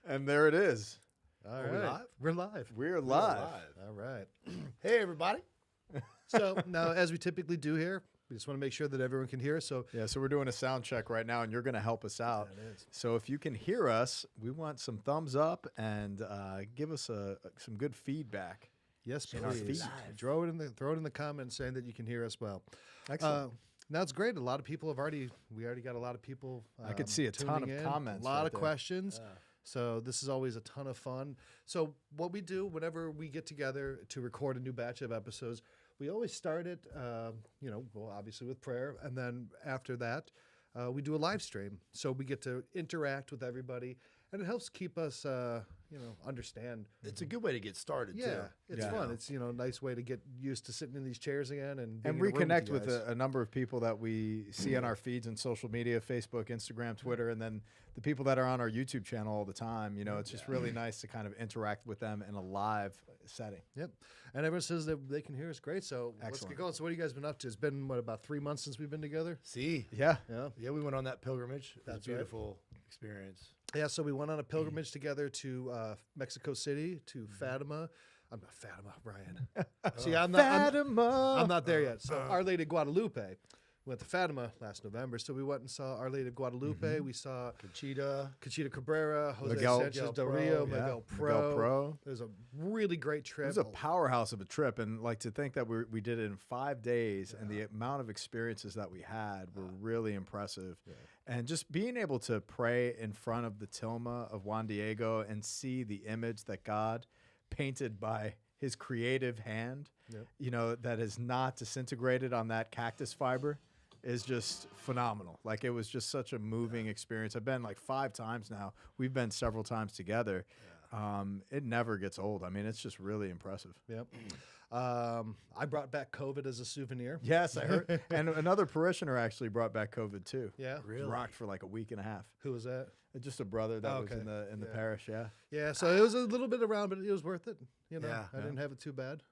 And there it is. All Are we right. live? We're live. We're live. All right. Hey, everybody. So now, as we typically do here, we just want to make sure that everyone can hear us. So Yeah, so we're doing a sound check right now, and you're going to help us out. Yeah, it is. So if you can hear us, we want some thumbs up and give us some good feedback. yes, In our please. feed. Throw it in the comments saying that you can hear us well. Excellent. Now it's great. A lot of people we already got a lot of people. I could see a ton tuning of in, comments a lot right of there. questions. So this is always a ton of fun. So what we do whenever we get together to record a new batch of episodes, we always start it, well, obviously with prayer, and then after that, we do a live stream. So we get to interact with everybody, and it helps keep us, understand. It's a good way to get started, too. Yeah, it's Yeah. fun. It's a nice way to get used to sitting in these chairs again and being And in a room reconnect you with guys. a number of people that we see on our feeds and social media, Facebook, Instagram, Twitter, and then the people that are on our YouTube channel all the time. It's just really nice to kind of interact with them in a live setting. Yep. And everyone says that they can hear us great. So let's Excellent. get going. So what have you guys been up to? It's been, about 3 months since we've been together? See? Yeah. Yeah. Yeah, we went on that pilgrimage. It was That's a right. beautiful experience. Yeah, so we went on a pilgrimage together to Mexico City, to Fatima. I'm not Fatima, Brian. See, I'm not there yet. So Our Lady of Guadalupe. We went to Fatima last November. So we went and saw Our Lady of Guadalupe. We saw Conchita. Cabrera, Jose Miguel- Sanchez del Pro, Rio, yeah. Miguel Miguel Pro. Pro. It was a really great It trip. was a powerhouse of a trip, and to think that we did it in 5 days, and the amount of experiences that we had were really impressive. And just being able to pray in front of the tilma of Juan Diego and see the image that God painted by his creative hand, that is not disintegrated on that cactus fiber, is just phenomenal. Like, it was just such a moving experience. I've been 5 times now. We've been several times together. It never gets old. I mean, it's just really impressive. Yep. I brought back COVID as a souvenir. Yes, I heard. And another parishioner actually brought back COVID too. Yeah. Really? Rocked for a week and a half. Who was that? Just a brother that Oh, was okay. in the Yeah. parish. Yeah. Yeah, so it was a little bit around, but it was worth it. Yeah. I didn't have it too bad.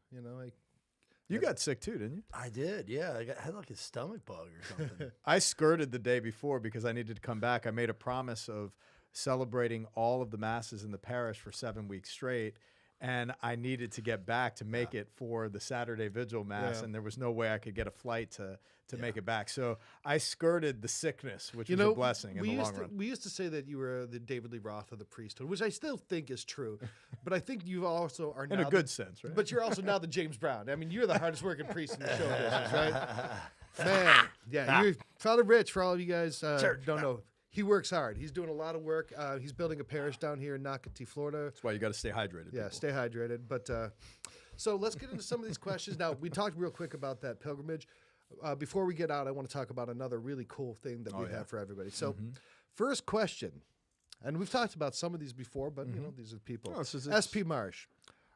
You got sick too, didn't you? I did, yeah. I had a stomach bug or something. I skirted the day before because I needed to come back. I made a promise of celebrating all of the masses in the parish for 7 weeks straight. And I needed to get back to make it for the Saturday Vigil Mass, Yeah. and there was no way I could get a flight to make it back. So I skirted the sickness, which was a blessing in the long run. We used to say that you were the David Lee Roth of the priesthood, which I still think is true. But I think you also are In now a good sense, right? But you're also now the James Brown. I mean, you're the hardest working priest in the show business, right? Man, yeah. You're Father Rich, for all of you guys don't know. He works hard. He's doing a lot of work. He's building a parish down here in Nocatee, Florida. That's why you got to stay hydrated. Yeah, people. stay hydrated. But so let's get into some of these questions. Now, we talked real quick about that pilgrimage. Before we get out, I want to talk about another really cool thing that we have for everybody. So first question, and we've talked about some of these before, but these are the people. Oh, so SP Marsh,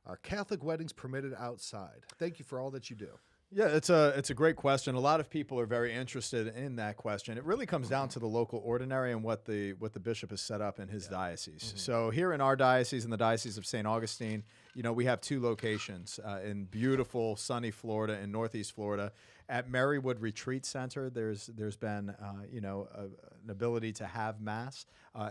are Catholic weddings permitted outside? Thank you for all that you do. Yeah, it's a great question. A lot of people are very interested in that question. It really comes down to the local ordinary and what the bishop has set up in his diocese. So here in our diocese, in the Diocese of St. Augustine, we have 2 locations in beautiful sunny Florida, in Northeast Florida. At Marywood Retreat Center, there's been an ability to have mass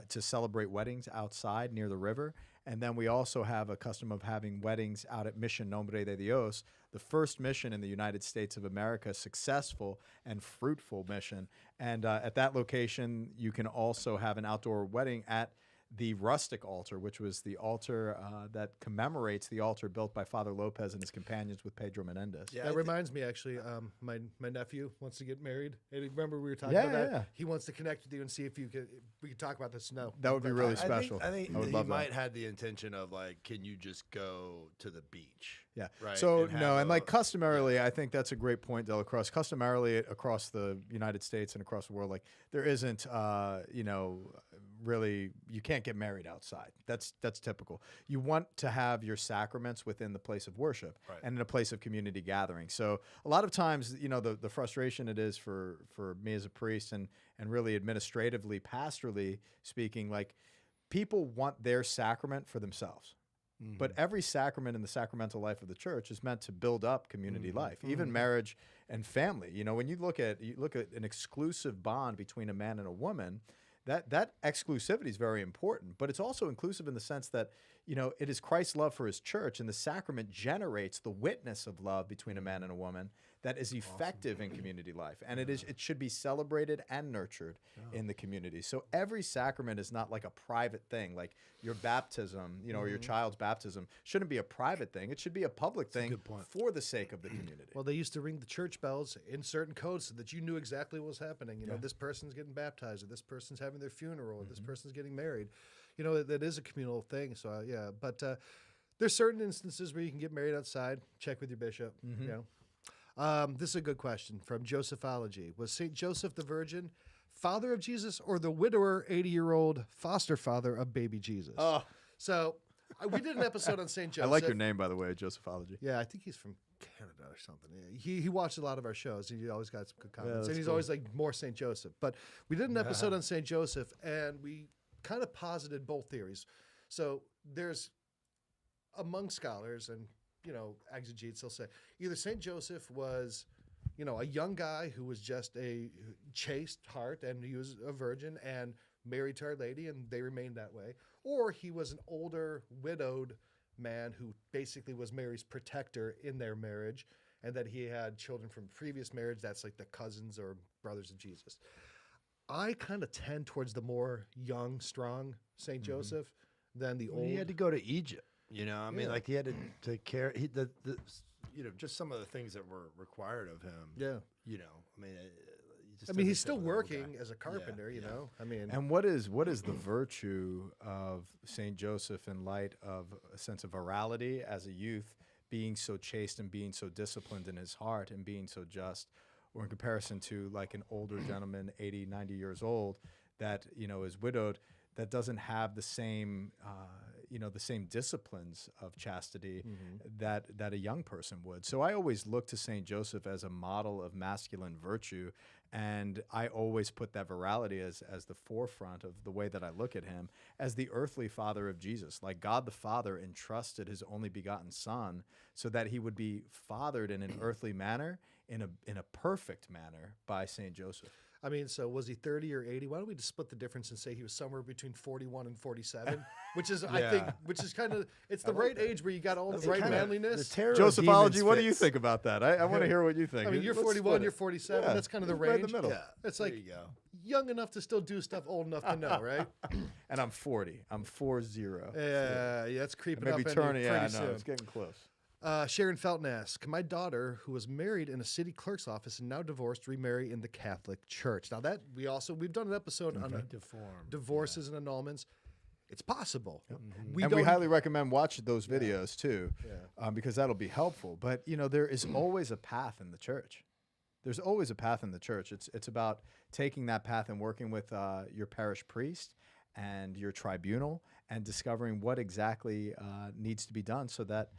to celebrate weddings outside near the river. And then we also have a custom of having weddings out at Mission Nombre de Dios, the first mission in the United States of America, successful and fruitful mission. And at that location, you can also have an outdoor wedding at the rustic altar, which was the altar that commemorates the altar built by Father Lopez and his companions with Pedro Menendez. Yeah, That reminds me, actually, my nephew wants to get married. And remember we were talking about that? Yeah. He wants to connect with you and see if we could talk about this now. That would be really special. I think would he love that. might have the intention of can you just go to the beach? Yeah. Right. So and no, have and a- customarily, I think that's a great point, Delacroix. Customarily across the United States and across the world, there isn't, really, you can't get married outside. That's typical. You want to have your sacraments within the place of worship and in a place of community gathering. So a lot of times, the frustration it is for me as a priest and really administratively, pastorally speaking, people want their sacrament for themselves. But every sacrament in the sacramental life of the church is meant to build up community life, even marriage and family. When you look at an exclusive bond between a man and a woman, that exclusivity is very important, but it's also inclusive in the sense that, it is Christ's love for his church, and the sacrament generates the witness of love between a man and a woman that is effective in community life. And it should be celebrated and nurtured in the community. So every sacrament is not like a private thing, like your baptism, or your child's baptism shouldn't be a private thing. It should be a public thing for the sake of the community. Well, they used to ring the church bells in certain codes so that you knew exactly what was happening. This person's getting baptized, or this person's having their funeral, or this person's getting married. That is a communal thing. So, but there's certain instances where you can get married outside. Check with your bishop, This is a good question from Josephology. Was St. Joseph the Virgin father of Jesus, or the widower 80-year-old foster father of baby Jesus? Oh. So we did an episode on St. Joseph. I like your name, by the way, Josephology. Yeah, I think he's from Canada or something. Yeah, he watched a lot of our shows, and he always got some good comments. that's And he's cool. always like, more St. Joseph. But we did an episode on St. Joseph, and we kind of posited both theories. So there's, among scholars and, exegetes, they'll say either St. Joseph was, a young guy who was just a chaste heart, and he was a virgin and married to Our Lady, and they remained that way. Or he was an older, widowed man who basically was Mary's protector in their marriage, and that he had children from previous marriage. That's like the cousins or brothers of Jesus. I kind of tend towards the more young, strong St. Joseph than the old. He had to go to Egypt. I mean, Yeah. like he had to take care. Just some of the things that were required of him. Yeah. I mean, He's still working as a carpenter, you know? I mean, And what is the virtue of St. Joseph in light of a sense of virality as a youth, being so chaste and being so disciplined in his heart and being so just, or in comparison to like an older gentleman, 80, 90 years old, that, is widowed, that doesn't have the same, the same disciplines of chastity that a young person would. So I always look to St. Joseph as a model of masculine virtue, and I always put that virality as the forefront of the way that I look at him, as the earthly father of Jesus. Like God the Father entrusted his only begotten Son so that he would be fathered in an earthly manner, in a perfect manner by St. Joseph. I mean, so was he 30 or 80? Why don't we just split the difference and say he was somewhere between 41 and 47, which is, I think, kind of, it's the right age where you got all the right manliness. Josephology, what do you think about that? I want to hear what you think. I mean, you're Let's 41, split you're it. 47. Yeah, That's kind of the right range. in the middle. Yeah, It's there like you go. young enough to still do stuff, old enough to know, right? And I'm 40. I'm 40. Yeah, it's creeping Maybe up turning. pretty Yeah, I soon. know. It's getting close. Sharon Felton asks, my daughter, who was married in a city clerk's office and now divorced, remarry in the Catholic Church. Now that we've done an episode on divorces and annulments. It's possible. We highly recommend watching those videos too, because that'll be helpful. But there is always a path in the church. There's always a path in the church. It's about taking that path and working with your parish priest and your tribunal and discovering what exactly needs to be done so that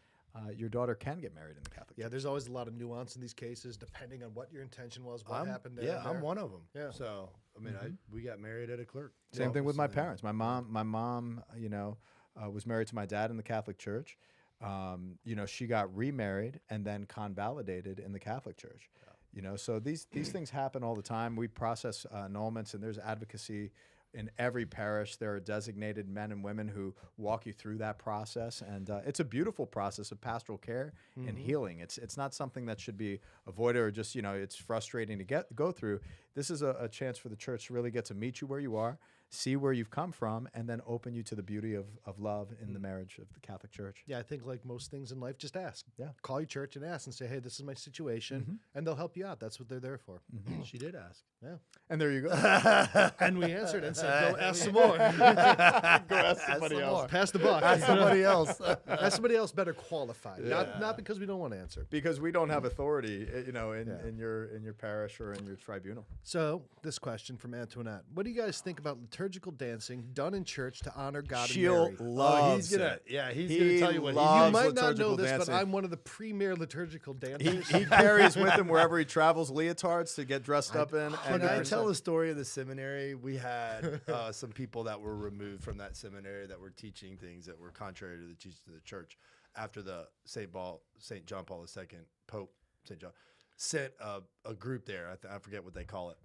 your daughter can get married in the Catholic Church. There's always a lot of nuance in these cases, depending on what your intention was, what happened there. Yeah, I'm one of them. Yeah. So I mean, we got married at a clerk. Same thing with my parents. My mom, was married to my dad in the Catholic Church. She got remarried and then convalidated in the Catholic Church. So these things happen all the time. We process annulments, and there's advocacy in every parish. There are designated men and women who walk you through that process, and it's a beautiful process of pastoral care and healing. It's not something that should be avoided or just it's frustrating to go through. This is a chance for the church to really get to meet you where you are, see where you've come from, and then open you to the beauty of love in the marriage of the Catholic Church. Yeah, I think like most things in life, just ask. Yeah. Call your church and ask and say, hey, this is my situation, and they'll help you out. That's what they're there for. She did ask. Yeah. And there you go. And we answered and said, go ask some more. Go ask somebody else. Pass the buck. Ask somebody else. Ask somebody else better qualified. Not because we don't want to answer. Because we don't have authority, in your parish or in your tribunal. So, this question from Antoinette. What do you guys think about liturgical dancing done in church to honor God She'll and Mary? loves he's gonna, it. he's He gonna tell you what loves You might not know liturgical this, dancing. but I'm one of the premier liturgical dancers. He carries with him wherever he travels leotards to get dressed up in. Can And I tell a story of the seminary? We had some people that were removed from that seminary that were teaching things that were contrary to the teachings of the church after the St. John Paul II, Pope St. John, sent a group there. I forget what they call it.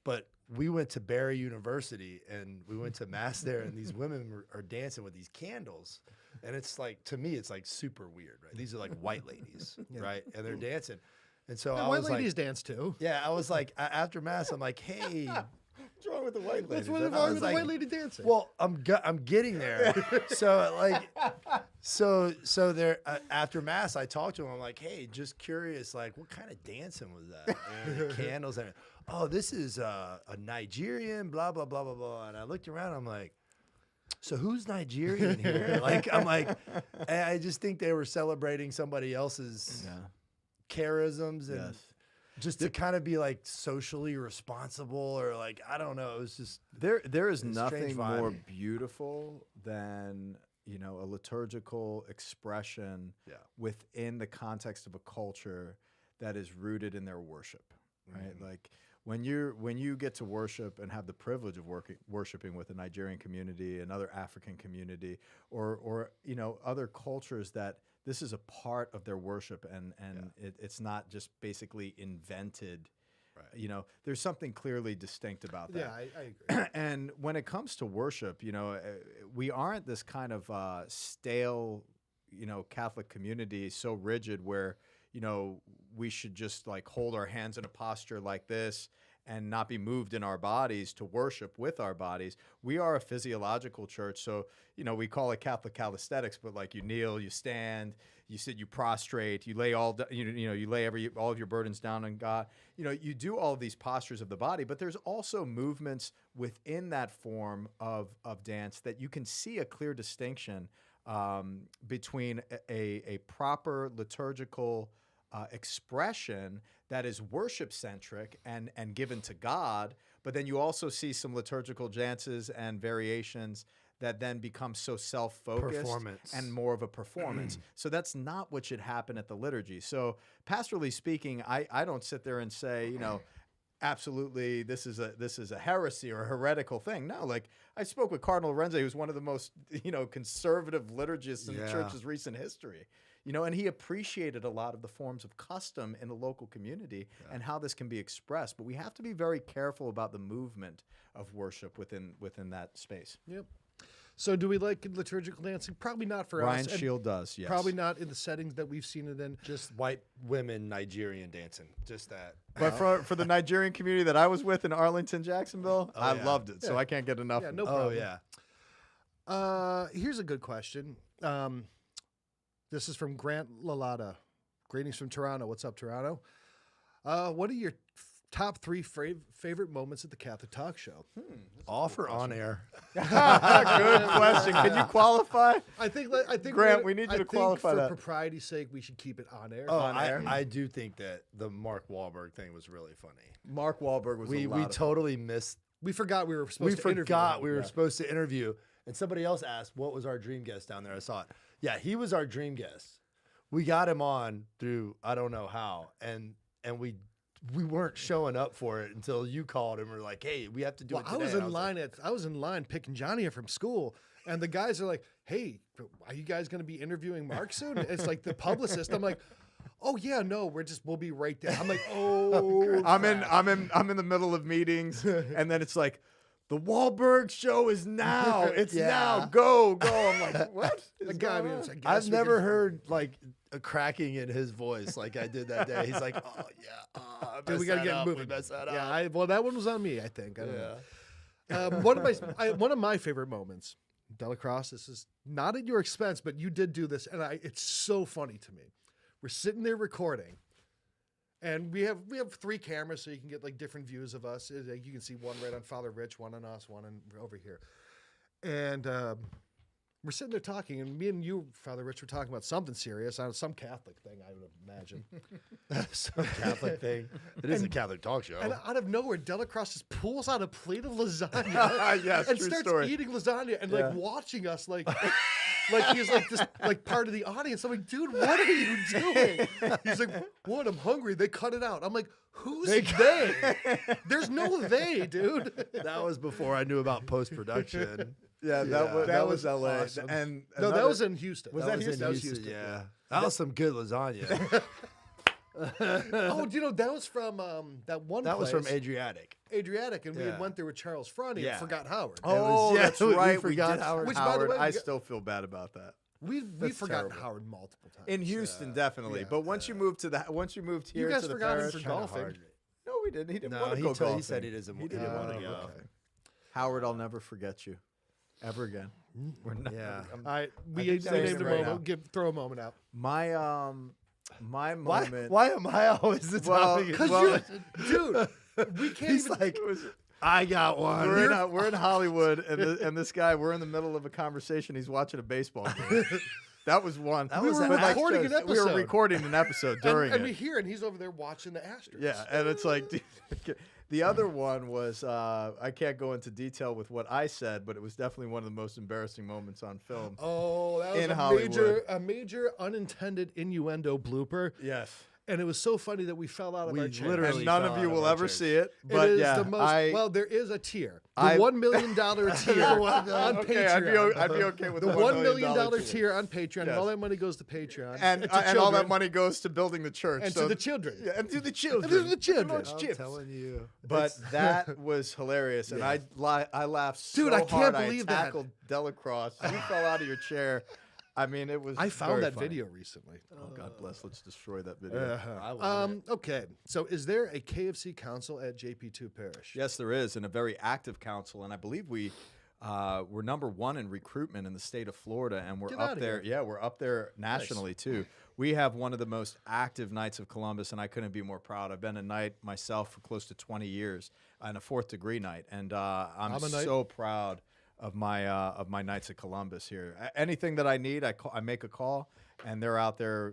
But we went to Barry University and we went to mass there, and these women are dancing with these candles. And it's like, to me, it's like super weird, right? These are like white ladies, right? And they're dancing. And so I white was ladies like, dance too. yeah, I was like, after mass, I'm like, hey, What's wrong with the white ladies? What's wrong I was with the like, white lady dancing? well, I'm getting there. So like, so there after mass, I talked to him. I'm like, hey, just curious, like, what kind of dancing was that? And the candles and oh, this is a Nigerian, blah blah blah blah blah. And I looked around. I'm like, so who's Nigerian here? Like, I'm like, I just think they were celebrating somebody else's charisms and. Yes. Just to kind of be like socially responsible, or like, I don't know. It was just There is a strange nothing vibe. more beautiful than, you know, a liturgical expression within the context of a culture that is rooted in their worship, right? Like when you get to worship and have the privilege of worshiping with a Nigerian community, another African community, or you know, other cultures that this is a part of their worship, and it's not just basically invented. Right. You know, there's something clearly distinct about that. Yeah, I agree. And when it comes to worship, you know, we aren't this kind of stale, you know, Catholic community so rigid where, you know, we should just like hold our hands in a posture like this and not be moved in our bodies to worship with our bodies. We are a physiological church, so, you know, we call it Catholic calisthenics, but like you kneel, you stand, you sit, you prostrate, you lay you lay all of your burdens down on God. You know, you do all of these postures of the body, but there's also movements within that form of dance that you can see a clear distinction between a proper liturgical expression that is worship-centric and given to God, but then you also see some liturgical dances and variations that then become so self-focused and more of a performance. So that's not what should happen at the liturgy. So pastorally speaking, I don't sit there and say, you know, absolutely this is a heresy or a heretical thing. No, like I spoke with Cardinal Renzi, who's one of the most, you know, conservative liturgists in the church's recent history. You know, and he appreciated a lot of the forms of custom in the local community and how this can be expressed. But we have to be very careful about the movement of worship within that space. Yep. So do we like liturgical dancing? Probably not for Ryan us. and Shield does, yes. Probably not in the settings that we've seen it in. just white women Nigerian dancing. Just that. But for the Nigerian community that I was with in Arlington, Jacksonville, I yeah. loved it. So I can't get enough. Yeah, of no it. problem. yeah. Here's a good question. This is from Grant Lalada. Greetings from Toronto. What's up, Toronto? What are your top 3 favorite moments at the Catholic Talk Show? Off or on air? Good question. Can you qualify? I think Grant, we need you to qualify for that. propriety's sake, we should keep it on air. Oh, I do think that the Mark Wahlberg thing was really funny. Mark Wahlberg was We totally missed. We forgot we were supposed to interview him. We were supposed to interview, and somebody else asked, what was our dream guest down there? I saw it. Yeah, he was our dream guest. We got him on through, I don't know how, and we weren't showing up for it until you called and were like, hey, we have to do it today. I was in line picking Johnny up from school, and the guys are like, hey, are you guys going to be interviewing Mark soon? It's like the publicist. I'm like, oh yeah, no, we'll be right there. I'm like, oh, I'm in the middle of meetings, and then it's like, the Wahlberg show is now. It's now. Go. I'm like, what? The guy, I've never heard like a cracking in his voice like I did that day. He's like, oh yeah, dude, we gotta get moving. Yeah, well, that one was on me. I think. I don't know. One of my favorite moments, Delacrosse. This is not at your expense, but you did do this, and it's so funny to me. We're sitting there recording. And we have 3 cameras, so you can get like different views of us. You can see one right on Father Rich, one on us, one over here. And we're sitting there talking, and me and you, Father Rich, were talking about something serious, on some Catholic thing, I would imagine. Some Catholic thing. It is a Catholic talk show. And out of nowhere, Delacrosse just pulls out a plate of lasagna yes, and true starts story. eating lasagna and like watching us like he's like this like part of the audience. I'm like, dude, what are you doing? He's like, what? I'm hungry. They cut it out. I'm like, who's they? There's no they, dude. That was before I knew about post-production. Yeah, that was LA. Awesome. And no, that was in Houston. Was that Houston? Houston? That was Houston. Yeah. That was some good lasagna. Oh, do you know that was from that one? That was from place, Adriatic. Adriatic, and we Yeah. had went there with Charles Fronty Yeah. and forgot Howard. Oh, yeah, that's we right. forgot did. Howard. Which, by the way, I we got- still feel bad about that. We've That's forgotten terrible. Howard multiple times. In Houston, definitely. Yeah. But once you moved to once you moved here You guys to the forgot him parish, for Kinda golfing. hard. no, we didn't. He didn't No, want to he go told- he golfing. said he doesn't want- He didn't Oh, want to go. okay. Howard, I'll never forget you, ever again. We're not, Yeah. All right, we think named saying a it right moment. Throw a moment out. my my Why, moment. why am I always the Well, topic? Because well, dude, we can't He's even. like, I got one. we're in Hollywood, and this guy, we're in the middle of a conversation. He's watching a baseball game. That was one. That We was were an recording an We were episode. recording an episode during and it. we hear, and he's over there watching the Astros. Yeah, and it's like dude, the other one was I can't go into detail with what I said, but it was definitely one of the most embarrassing moments on film. Oh, that was In a Hollywood. major unintended innuendo blooper, Yes, and it was so funny that we fell out of We our chair. literally and none fell of you out of will our ever chairs. see it, It but is yeah, the most. Well, there is a tier. The $1 million tier on okay, Patreon. I'd be okay with The $1 million tier. tier on Patreon, and Yes. all that money goes to Patreon And to all that children, money goes to building the church and so to the children. Yeah, and to the children. And to the children. Lord's I'm chips. telling you. But that was hilarious, and I laughed so Dude, I can't hard. believe I that. tackled Delacrosse. You fell out of your chair. I mean, it was. I found very that funny. video recently. Oh God bless. Let's destroy that video. I love it. Okay, so is there a KFC council at JP2 Parish? Yes, there is, and a very active council, and I believe we're number one in recruitment in the state of Florida, and we're Get up outta there. here. Yeah, we're up there nationally too. We have one of the most active Knights of Columbus, and I couldn't be more proud. I've been a knight myself for close to 20 years, and a fourth degree knight, and I'm I'm a knight. so proud of my Knights of Columbus here. Anything that I need, I make a call, and they're out there,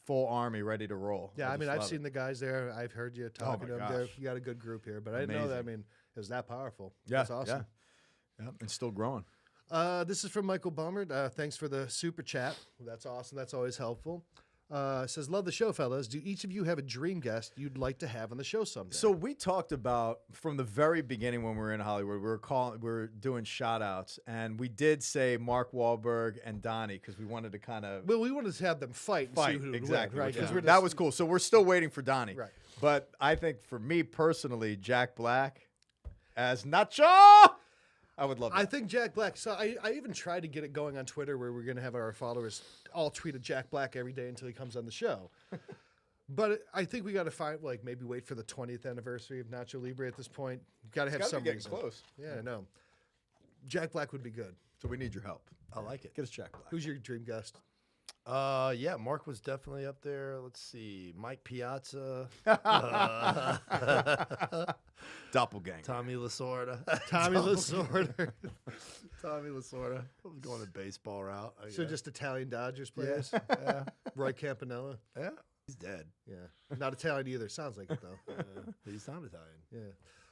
full army, ready to roll. Yeah, I mean, just I've love seen it. the guys there. I've heard you talking my to them. There, gosh. you got a good group here, but I didn't know that. I Amazing. mean, it was that powerful. Yeah, That's awesome. Yeah, and still growing. This is from Michael Bummer. Thanks for the super chat. That's awesome. That's always helpful. Says, love the show, fellas. Do each of you have a dream guest you'd like to have on the show someday? So we talked about from the very beginning when we were in Hollywood, we were doing shout outs, and we did say Mark Wahlberg and Donnie because we wanted to kind of well, we wanted to have them fight and see who would exactly win, right? yeah. 'Cause we're That just- was cool. So we're still waiting for Donnie. Right. But I think for me personally, Jack Black as Nacho, I would love that. I think Jack Black. So I even tried to get it going on Twitter where we're going to have our followers all tweet at Jack Black every day until he comes on the show. But I think we got to find, maybe wait for the 20th anniversary of Nacho Libre at this point. Got to have Gotta be some getting reason. close. Yeah, I know. Jack Black would be good. So we need your help. I like it. Get us Jack Black. Who's your dream guest? Yeah, Mark was definitely up there. Let's see, Mike Piazza, Doppelganger. Tommy Lasorda. Tommy Lasorda. Tommy Lasorda. I was going the baseball route. So just Italian Dodgers players. Roy Campanella. yeah, he's dead. Yeah. Not Italian either. Sounds like it, though. He's not Italian. Yeah.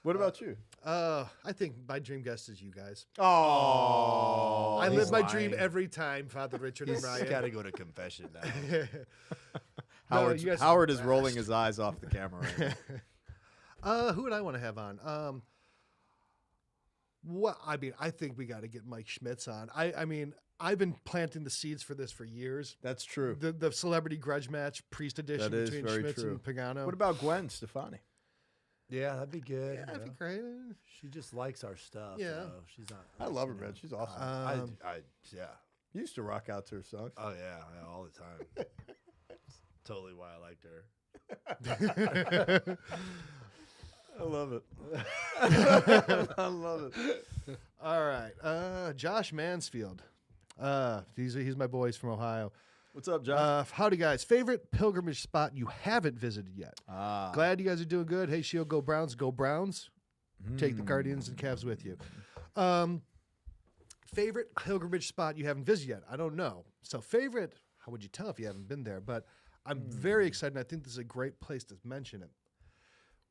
What about you? I think my dream guest is you guys. Oh, I he's live my lying. dream every time, Father Richard and He's Ryan. got to go to confession now. Howard's- you guys are Howard the is rolling best. his eyes off the camera right now. Who would I want to have on? I think we got to get Mike Schmitz on. I mean, I've been planting the seeds for this for years. That's true. The celebrity grudge match, priest edition That is between very Schmitz true. and Pagano. What about Gwen Stefani? Yeah, that'd be good. Yeah, you that'd be know. great. She just likes our stuff. Yeah. though. She's not. I love her, man. She's awesome. Yeah. You used to rock out to her songs. Oh yeah, all the time. Totally why I liked her. I love it. I love it. All right. Josh Mansfield. He's my boy. He's from Ohio. What's up, John? Howdy, guys. Favorite pilgrimage spot you haven't visited yet? Ah. Glad you guys are doing good. Hey, Shield, go Browns. Go Browns. Take the Guardians and Cavs with you. Favorite pilgrimage spot you haven't visited yet? I don't know. So favorite, how would you tell if you haven't been there? But I'm very excited, and I think this is a great place to mention it.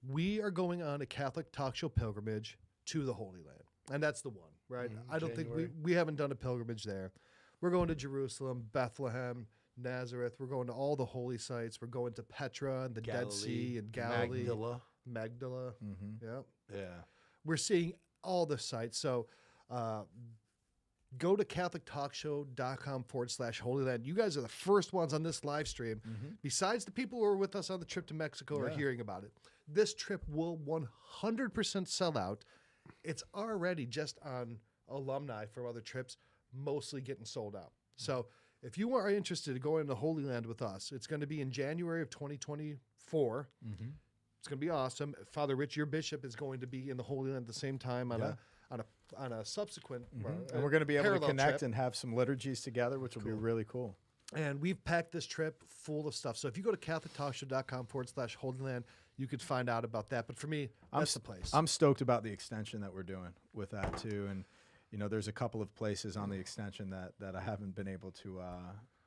We are going on a Catholic talk show pilgrimage to the Holy Land. And that's the one, right? I don't think we haven't done a pilgrimage there. We're going to Jerusalem, Bethlehem, Nazareth. We're going to all the holy sites. We're going to Petra and the Dead Sea and Galilee. Magdala. Mm-hmm. Yeah. Yeah. We're seeing all the sites. So go to catholictalkshow.com/Holy Land. You guys are the first ones on this live stream. Besides the people who were with us on the trip to Mexico are hearing about it. This trip will 100% sell out. It's already just on alumni from other trips, mostly getting sold out. So if you are interested in going to Holy Land with us, it's going to be in January of 2024. It's going to be awesome. Father Rich, your bishop, is going to be in the Holy Land at the same time on a subsequent and we're going to be able to parallel connect trip. and have some liturgies together, which will be really cool. And we've packed this trip full of stuff. So if you go to catholictalkshow.com/Holy Land, you could find out about that. But for me, that's the place. I'm stoked about the extension that we're doing with that too. And, you know, there's a couple of places on the extension that I haven't been able to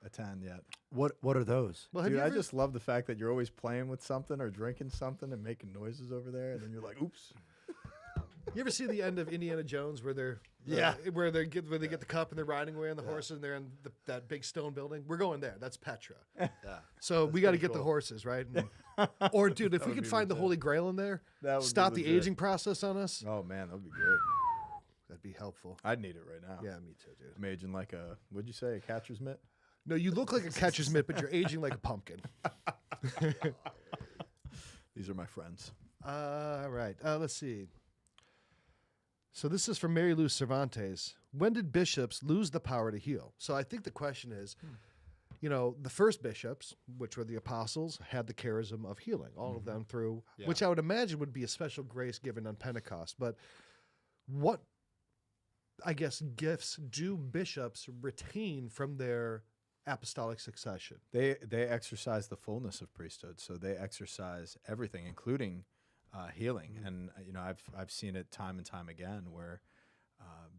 attend yet. What are those? Well, Dude, I just love the fact that you're always playing with something or drinking something and making noises over there. And then you're like, oops. You ever see the end of Indiana Jones where they're where they get the cup and they're riding away on the horses and they're in that big stone building? We're going there. That's Petra. So we got to get the horses, right? And, or dude, if we could find the Holy Grail in there, That would stop be the legit. aging process on us. Oh man, that would be great. That'd be helpful. I'd need it right now. Yeah, me too, dude. I'm aging like a, what'd you say, a catcher's mitt? No, you look like a catcher's mitt, but you're aging like a pumpkin. These are my friends. All right. Let's see. So this is from Mary Lou Cervantes. When did bishops lose the power to heal? So I think the question is, you know, the first bishops, which were the apostles, had the charism of healing, all of them through, which I would imagine would be a special grace given on Pentecost. But what, I guess, gifts do bishops retain from their apostolic succession? They exercise the fullness of priesthood, so they exercise everything, including healing. And you know, I've seen it time and time again where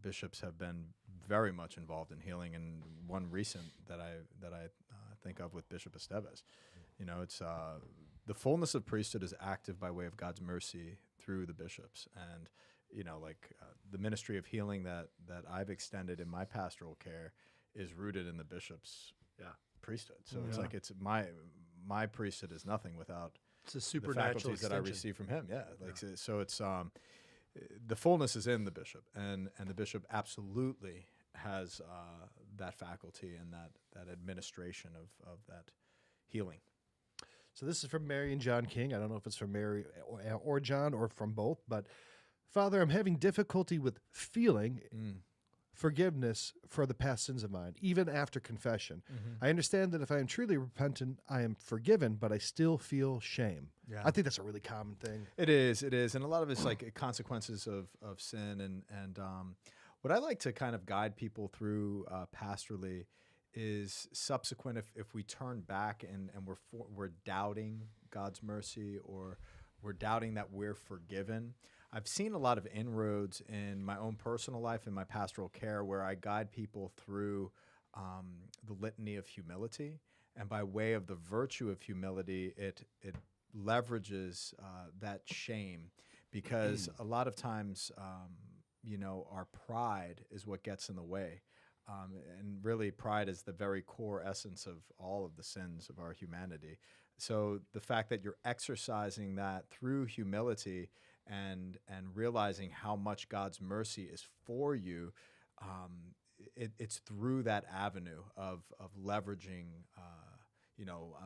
bishops have been very much involved in healing. And one recent that I think of with Bishop Esteves, you know, it's the fullness of priesthood is active by way of God's mercy through the bishops. And you know, like the ministry of healing that I've extended in my pastoral care is rooted in the bishop's priesthood. So it's like it's my priesthood is nothing without It's a the supernatural faculties that I extension. receive from him. So it's the fullness is in the bishop, and the bishop absolutely has that faculty and that administration of that healing. So this is from Mary and John King. I don't know if it's from Mary or John or from both, but Father, I'm having difficulty with feeling forgiveness for the past sins of mine, even after confession. I understand that if I am truly repentant, I am forgiven, but I still feel shame. Yeah. I think that's a really common thing. It is, and a lot of it's like consequences of sin, and what I like to kind of guide people through pastorally is subsequent if we turn back and we're doubting God's mercy or we're doubting that we're forgiven. I've seen a lot of inroads in my own personal life and my pastoral care where I guide people through the litany of humility, and by way of the virtue of humility, it leverages that shame, because a lot of times, you know, our pride is what gets in the way. And really, pride is the very core essence of all of the sins of our humanity. So the fact that you're exercising that through humility and realizing how much God's mercy is for you, it's through that avenue of leveraging. You know,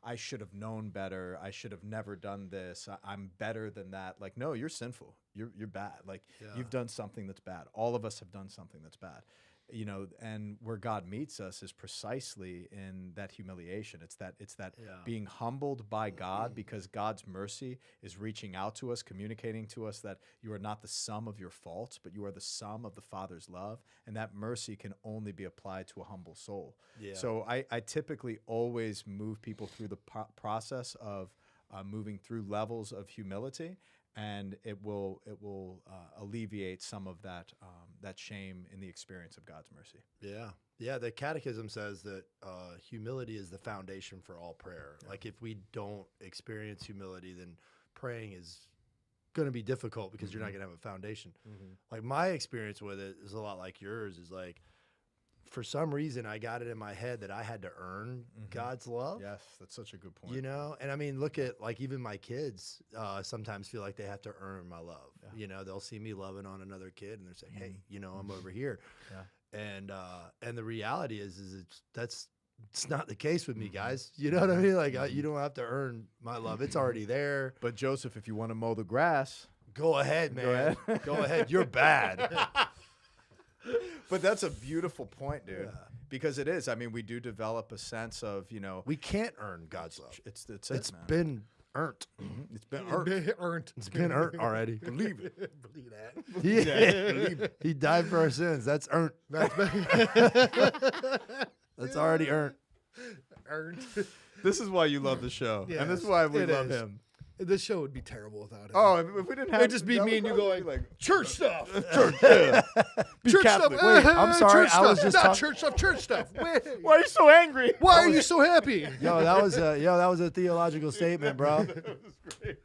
I should have known better. I should have never done this. I'm better than that. Like, no, you're sinful. You're bad. Like, you've done something that's bad. All of us have done something that's bad. You know, and where God meets us is precisely in that humiliation. It's that being humbled by God, because God's mercy is reaching out to us, communicating to us that you are not the sum of your faults, but you are the sum of the Father's love, and that mercy can only be applied to a humble soul. Yeah. So I typically always move people through the process of moving through levels of humility, and it will alleviate some of that shame in the experience of God's mercy. Yeah. The Catechism says that humility is the foundation for all prayer. Yeah. Like, if we don't experience humility, then praying is going to be difficult because you're not going to have a foundation. Like, my experience with it is a lot like yours. Is like, for some reason, I got it in my head that I had to earn God's love. Yes, that's such a good point. You know, and I mean, look at, like, even my kids sometimes feel like they have to earn my love. Yeah. You know, they'll see me loving on another kid and they're saying, hey, you know, I'm over here. And the reality is it's not the case with me, guys. You know what I mean? Like you don't have to earn my love; it's already there. But Joseph, if you want to mow the grass, go ahead, man. Go ahead. You're bad. But that's a beautiful point, dude. Yeah. Because it is. I mean, we do develop a sense of, we can't earn God's love. It's It's man. been earned. It's been earned. Earned. It's been earned already. Believe it. Believe that. Yeah. He died for our sins. That's earned. That's already earned. Earned. This is why you love the show. Yes, and this is why we it love is. him. This show would be terrible without him. Oh, if we didn't have It'd just be that me and you would going, like church stuff. church. Yeah. Church Catholic. stuff. Wait, I'm sorry, Church I was stuff. just Not talking- church stuff. Church stuff. Wait. Why are you so angry? Why are you so happy? That was a theological statement, bro.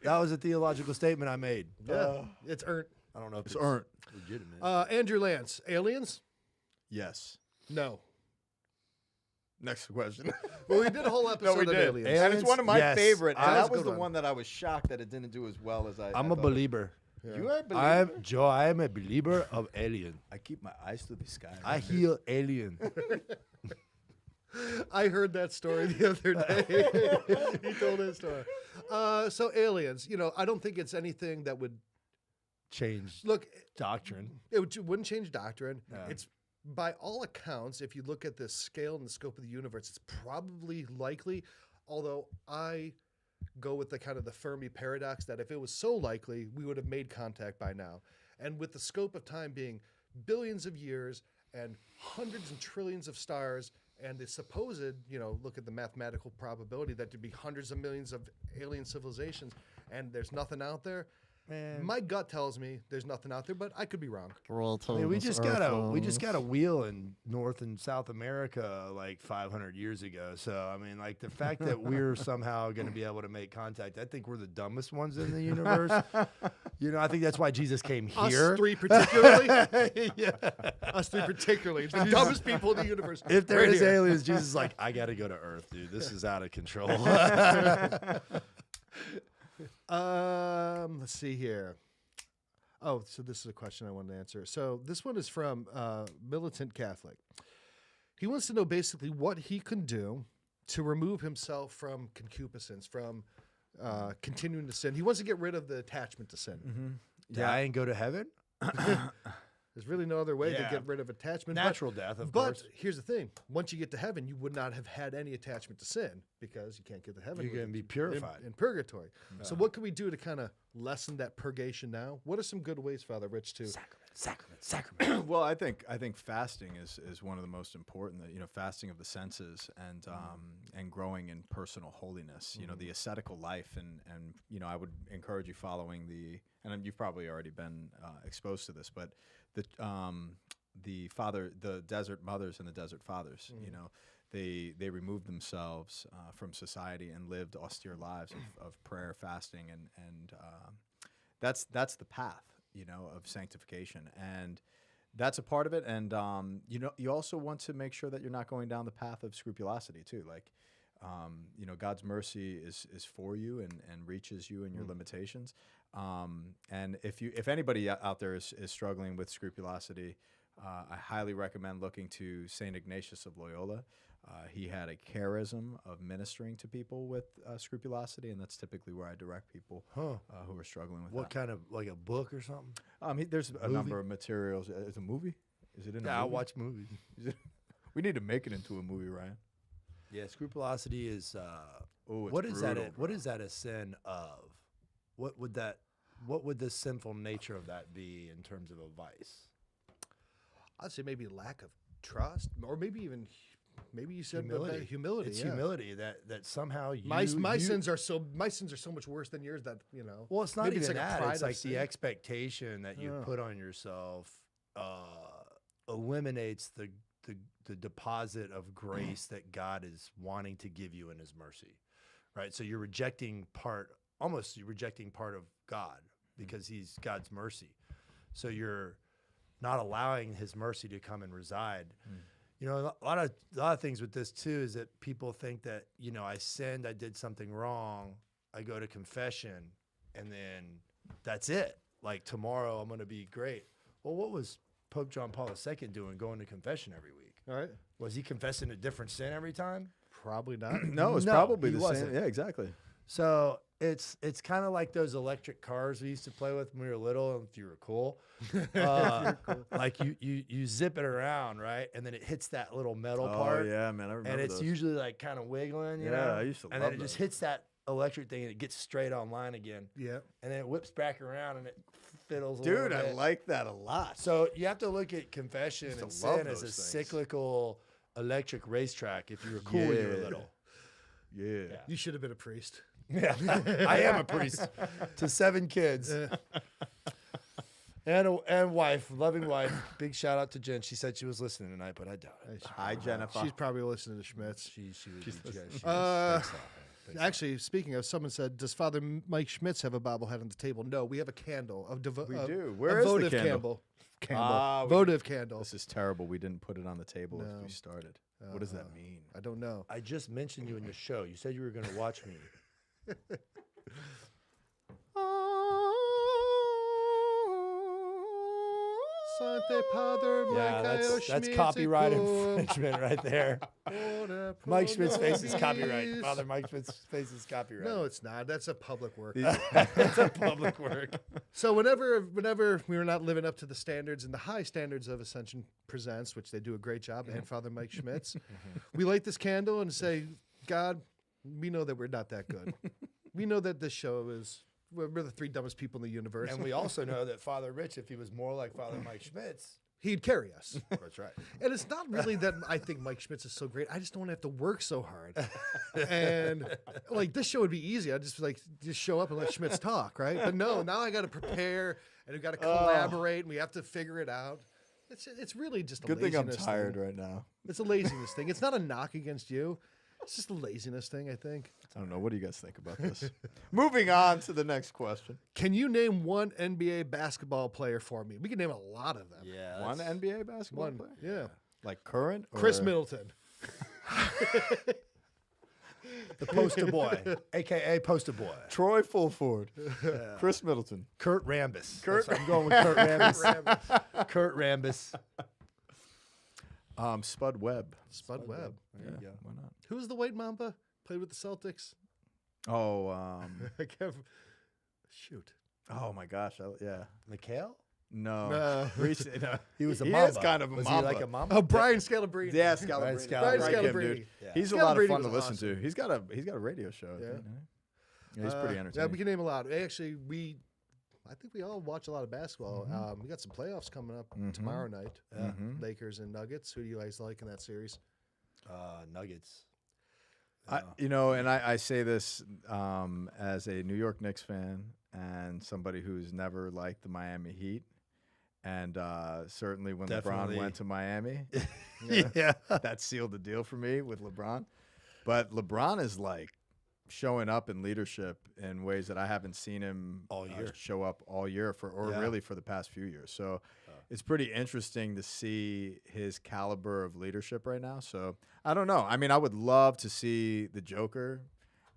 That was a theological statement I made. Yeah, it's earned. I don't know if It's earned. legitimate. Andrew Lance, aliens? Yes. No. Next question. Well, we did a whole episode No, we on did. aliens. And it's one of my Yes. favorite. And That that was a was good the one. one that I was shocked that it didn't do as well as I I'm I a thought. believer. You are a believer? I am a believer of alien. I keep my eyes to the sky. I heal alien. I heard that story the other day. He told that story. So aliens, I don't think it's anything that would Change look. doctrine. It wouldn't change doctrine. No. It's by all accounts, if you look at the scale and the scope of the universe, it's probably likely. Although I go with the kind of the Fermi paradox that if it was so likely, we would have made contact by now. And with the scope of time being billions of years and hundreds and trillions of stars, and the supposed, look at the mathematical probability that there'd be hundreds of millions of alien civilizations, and there's nothing out there. Man. My gut tells me there's nothing out there, but I could be wrong. I mean, we just got a wheel in North and South America like 500 years ago. So I mean, like the fact that we're somehow going to be able to make contact, I think we're the dumbest ones in the universe. I think that's why Jesus came here. Us three particularly. Yeah. Us three particularly. The dumbest people in the universe. If there Right is here. aliens, Jesus is like, I got to go to Earth, dude. This is out of control. Let's see here. Oh, so this is a question I wanted to answer. So this one is from Militant Catholic. He wants to know basically what he can do to remove himself from concupiscence, from continuing to sin. He wants to get rid of the attachment to sin. Die and go to heaven? There's really no other way to Yeah. get rid of attachment. Natural death, of But course. here's the thing. Once you get to heaven, you would not have had any attachment to sin because you can't get to heaven. You're with going to it be purified. in purgatory. So what can we do to kind of lessen that purgation now? What are some good ways, Father Rich, to Sacrament. Well, I think fasting is one of the most important. That fasting of the senses and growing in personal holiness. The ascetical life, and I would encourage you following and you've probably already been exposed to this, but the desert mothers and the desert fathers. They removed themselves from society and lived austere lives of prayer, fasting, and that's the path. Of sanctification, and that's a part of it. And you also want to make sure that you're not going down the path of scrupulosity too. Like, God's mercy is for you and reaches you in your limitations. And if anybody out there is struggling with scrupulosity, I highly recommend looking to Saint Ignatius of Loyola. He had a charism of ministering to people with scrupulosity, and that's typically where I direct people who are struggling with What that. kind of, like a book or something? There's a number of materials. Is it a movie? Is it in a Yeah, I'll movie? watch movies. We need to make it into a movie, Ryan. Yeah, scrupulosity is. Oh, it's What is that? brutal, What bro. is that a sin of? What would the sinful nature of that be in terms of a vice? I'd say maybe lack of trust, or maybe even you said Humility. humility. It's yeah. humility that somehow you. My sins are so much worse than yours that Well, it's not maybe even it's like a that. pride It's of like the sin. expectation that you Yeah. put on yourself eliminates the deposit of grace that God is wanting to give you in His mercy, right? So you're rejecting part of God because He's God's mercy. So you're not allowing His mercy to come and reside. A lot of things with this too is that people think that I sinned, I did something wrong, I go to confession, and then that's it. Like tomorrow I'm going to be great. Well, what was Pope John Paul II doing going to confession every week? All right. Was he confessing a different sin every time? Probably not. No, it's No, probably he the wasn't. same. Yeah, exactly. So it's kind of like those electric cars we used to play with when we were little, and if you were cool. Like you zip it around, right? And then it hits that little metal part. Oh yeah, man, I remember And it's those. usually like kind of wiggling, you Yeah, know? I used to And love then it just those. hits that electric thing and it gets straight online again. Yeah. And then it whips back around and it fiddles a Dude, little I bit. like that a lot. So you have to look at confession Used and to love sin as a those things. cyclical electric racetrack if you were cool when you were Yeah. little. Yeah. You should have been a priest. Yeah, I am a priest to 7 kids. And wife, loving wife. Big shout out to Jen. She said she was listening tonight, but I doubt it. Hi, Jennifer. She's probably listening to Schmitz. She would She's be. listening. Thanks Uh, a lot. Thanks a lot. Actually, speaking of, someone said, "Does Father Mike Schmitz have a bobblehead on the table?" No, we have a candle. We do. A Where is the votive candle? Ah, we- votive candle. This is terrible. We didn't put it on the table as No. we started. What does that mean? I don't know. I just mentioned you in the show. You said you were going to watch me. Sante Padre Yeah, Mike that's copyright infringement right there. Mike Schmidt's face is copyright. Please. Father Mike Schmidt's face is copyright. No, it's not. That's a public work. it's a public work. So whenever we were not living up to the standards and the high standards of Ascension Presents, which they do a great job, and Father Mike Schmitz, we light this candle and say, God, we know that we're not that good. We know that this show is, we're the 3 dumbest people in the universe. And we also know that Father Rich, if he was more like Father Mike Schmitz, He'd carry us. that's right. And it's not really that I think Mike Schmitz is so great. I just don't want to have to work so hard. And like this show would be easy. I'd just show up and let Schmitz talk, right? But no, now I got to prepare and we got to collaborate and we have to figure it out. It's really just a Good thing I'm laziness tired thing. right now. It's a laziness thing. It's not a knock against you. It's just a laziness thing, I think. I don't know. What do you guys think about this? Moving on to the next question. Can you name one NBA basketball player for me? We can name a lot of them. Yeah. One NBA basketball One, player? yeah. Like current? Chris or- Middleton. The poster boy, a.k.a. poster boy. Troy Fulford. Chris Middleton. Kurt Rambis. Kurt- I'm going with Kurt Rambis. Kurt Rambis. Spud Webb. Spud Webb. There you go. Why not? Who's the white mamba? Played with the Celtics. Oh, I can't. Shoot. oh my gosh. Yeah. Mikhail? No. No. No. He was a He mamba. is kind of a was mamba. he like a mamba? Oh, Brian Scalabrine. Yeah, Brian Scalabrine. Brian I like him, Scalabrine. dude. Yeah. He's a lot of Scalabrine fun to was listen awesome. to. He's got a radio show. I Yeah. think, right? Yeah, he's pretty Yeah, entertaining. we can name a lot. Actually, I think we all watch a lot of basketball. Mm-hmm. We got some playoffs coming up tomorrow night. Mhm. Lakers and Nuggets. Who do you guys like in that series? Nuggets. I say this as a New York Knicks fan and somebody who's never liked the Miami Heat. And certainly when Definitely. LeBron went to Miami, Yeah. that sealed the deal for me with LeBron. But LeBron is like showing up in leadership in ways that I haven't seen him All year. show up all year Yeah. really for the past few years. So it's pretty interesting to see his caliber of leadership right now. So I don't know. I mean, I would love to see the Joker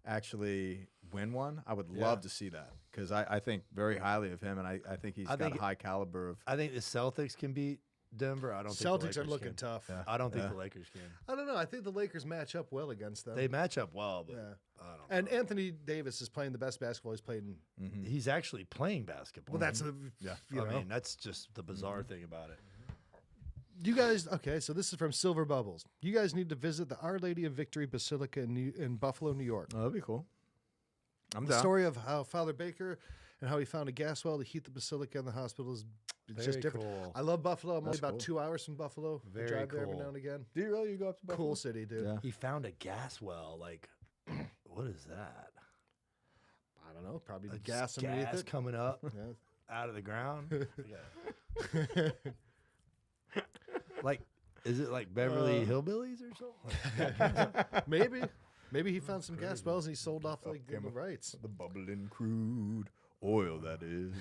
actually win one. I would love to see that because I think very highly of him, and I think he's got a high caliber of. I think the Celtics can beat Denver. I don't think the Celtics are Lakers looking can. tough. Yeah. I don't think Yeah. the Lakers can. I don't know. I think the Lakers match up well against them. They match up well, but Yeah. I don't And know. Anthony Davis is playing the best basketball he's played in. He's actually playing basketball. Well, that's a, Yeah. you I know. mean, that's just the bizarre thing about it. You guys, okay, so this is from Silver Bubbles. You guys need to visit the Our Lady of Victory Basilica in Buffalo, New York. Oh, that'd be cool. I'm The down. story of how Father Baker and how he found a gas well to heat the basilica and the hospital is just Very different. cool. I love Buffalo. I'm only That's about cool. 2 hours from Buffalo. I Very drive there every cool. now and again. Do you really? You go up to Buffalo? Cool city, dude. Yeah. He found a gas well. Like, what is that? I don't know. Probably the Like gas just underneath it. coming up Yeah. out of the ground. Like, is it like Beverly Hillbillies or something? Maybe he found some gas wells and he sold off like the rights. The bubbling crude oil, that is.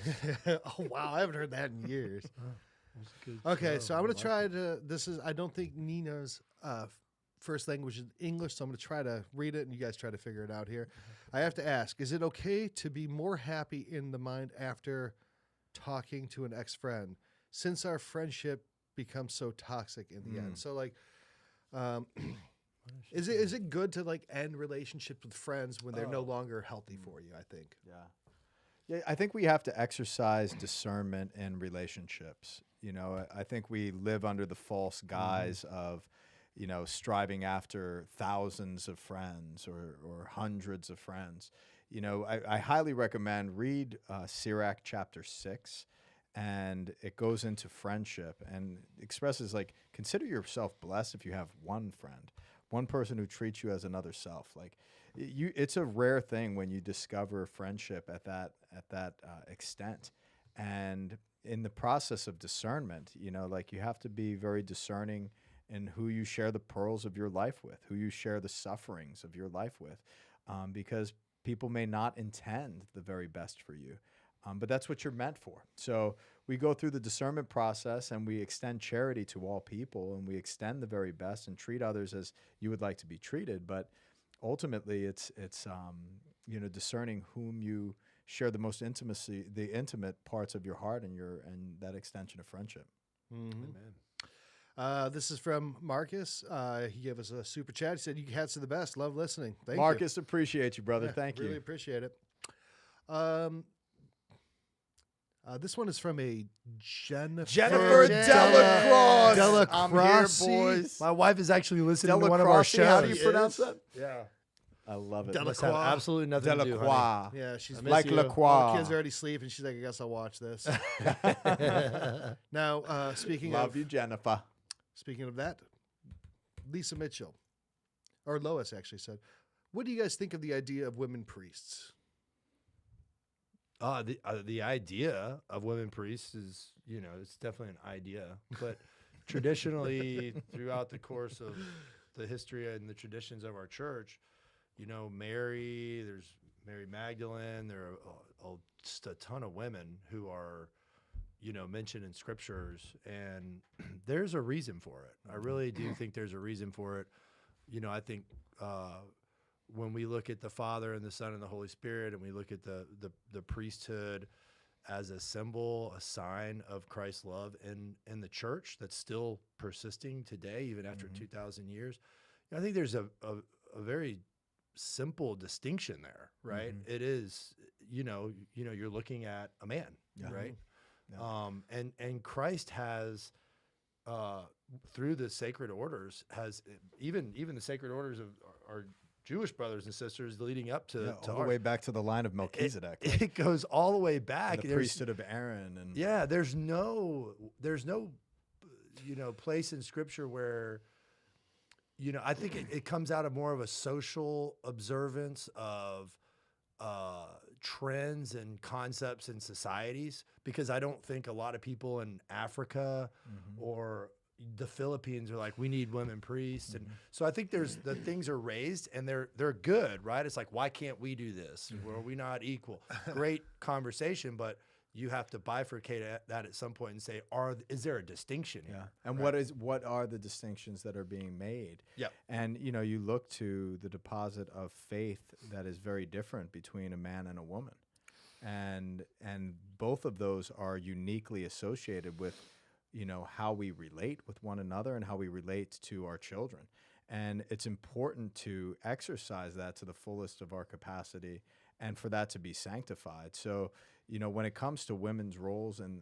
Oh wow, I haven't heard that in years. Okay, so I'm gonna try to. I don't think Nina's first language is English, so I'm gonna try to read it, and you guys try to figure it out here. I have to ask: is it okay to be more happy in the mind after talking to an ex-friend? since our friendship becomes so toxic in the end. So like, um, is it good to like end relationships with friends when they're no longer healthy for you? I think. Yeah, I think we have to exercise discernment in relationships. You know, I think we live under the false guise of, you know, striving after thousands of friends or hundreds of friends. You know, I highly recommend read Sirach chapter 6, and it goes into friendship and expresses like, consider yourself blessed if you have one friend, one person who treats you as another self. Like, it's a rare thing when you discover friendship at that extent. And in the process of discernment, you know, like, you have to be very discerning in who you share the pearls of your life with, who you share the sufferings of your life with, because people may not intend the very best for you, but that's what you're meant for. So we go through the discernment process, and we extend charity to all people, and we extend the very best and treat others as you would like to be treated. But ultimately, it's you know, discerning whom you share the most intimacy, the intimate parts of your heart, and that extension of friendship. Amen. This is from Marcus. He gave us a super chat. He said, "You cats are the best. Love listening." Thank you. Marcus, appreciate you, brother. Yeah, Thank you. Really appreciate it. This one is from a Jennifer Delacroix. I'm here, boys. My wife is actually listening to one of our shows. How do you pronounce that? Yeah. I love it. Must have absolutely nothing to do, honey. Delacroix. Yeah, she's Like busy. LaCroix. All the kids are already sleeping. She's like, I guess I'll watch this. Now, speaking Love of you, Jennifer. speaking of that, Lisa Mitchell, or Lois actually said, "What do you guys think of the idea of women priests?" The idea of women priests is, you know, it's definitely an idea, but traditionally throughout the course of the history and the traditions of our church, you know, there's Mary Magdalene, there are just a ton of women who are, you know, mentioned in scriptures, and there's a reason for it. I really do think there's a reason for it. You know, I think when we look at the Father and the Son and the Holy Spirit, and we look at the priesthood as a symbol, a sign of Christ's love in the church that's still persisting today, even after 2,000 years, I think there's a very simple distinction there, right? It is, you know, you're looking at a man, right? Yeah. And Christ has, through the sacred orders, has even the sacred orders of our Jewish brothers and sisters leading up to all the way back to the line of Melchizedek. It goes all the way back. The priesthood of Aaron, and there's no you know, place in Scripture where, you know, I think it comes out of more of a social observance of trends and concepts in societies, because I don't think a lot of people in Africa or the Philippines are like, we need women priests. And so I think the things are raised, and they're good, right? It's like, why can't we do this? Are we not equal? Great conversation, but you have to bifurcate that at some point and say, is there a distinction here? And what are the distinctions that are being made? Yep. And, you know, you look to the deposit of faith that is very different between a man and a woman. And both of those are uniquely associated with, you know, how we relate with one another and how we relate to our children. And it's important to exercise that to the fullest of our capacity, and for that to be sanctified. So, you know, when it comes to women's roles in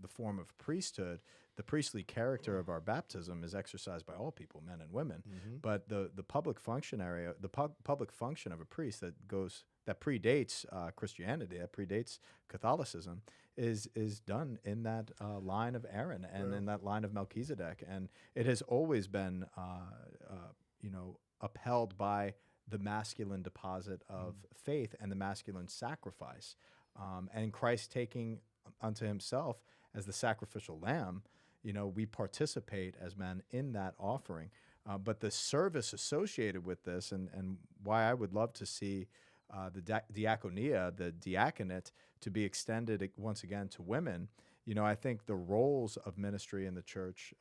the form of priesthood, the priestly character of our baptism is exercised by all people, men and women. But the public function of a priest that predates Christianity, that predates Catholicism, is done in that line of Aaron and in that line of Melchizedek, and it has always been, you know, upheld by the masculine deposit of faith and the masculine sacrifice, and Christ taking unto himself as the sacrificial lamb. You know, we participate as men in that offering, but the service associated with this, and why I would love to see the diaconia, the diaconate, to be extended once again to women. You know, I think the roles of ministry in the church,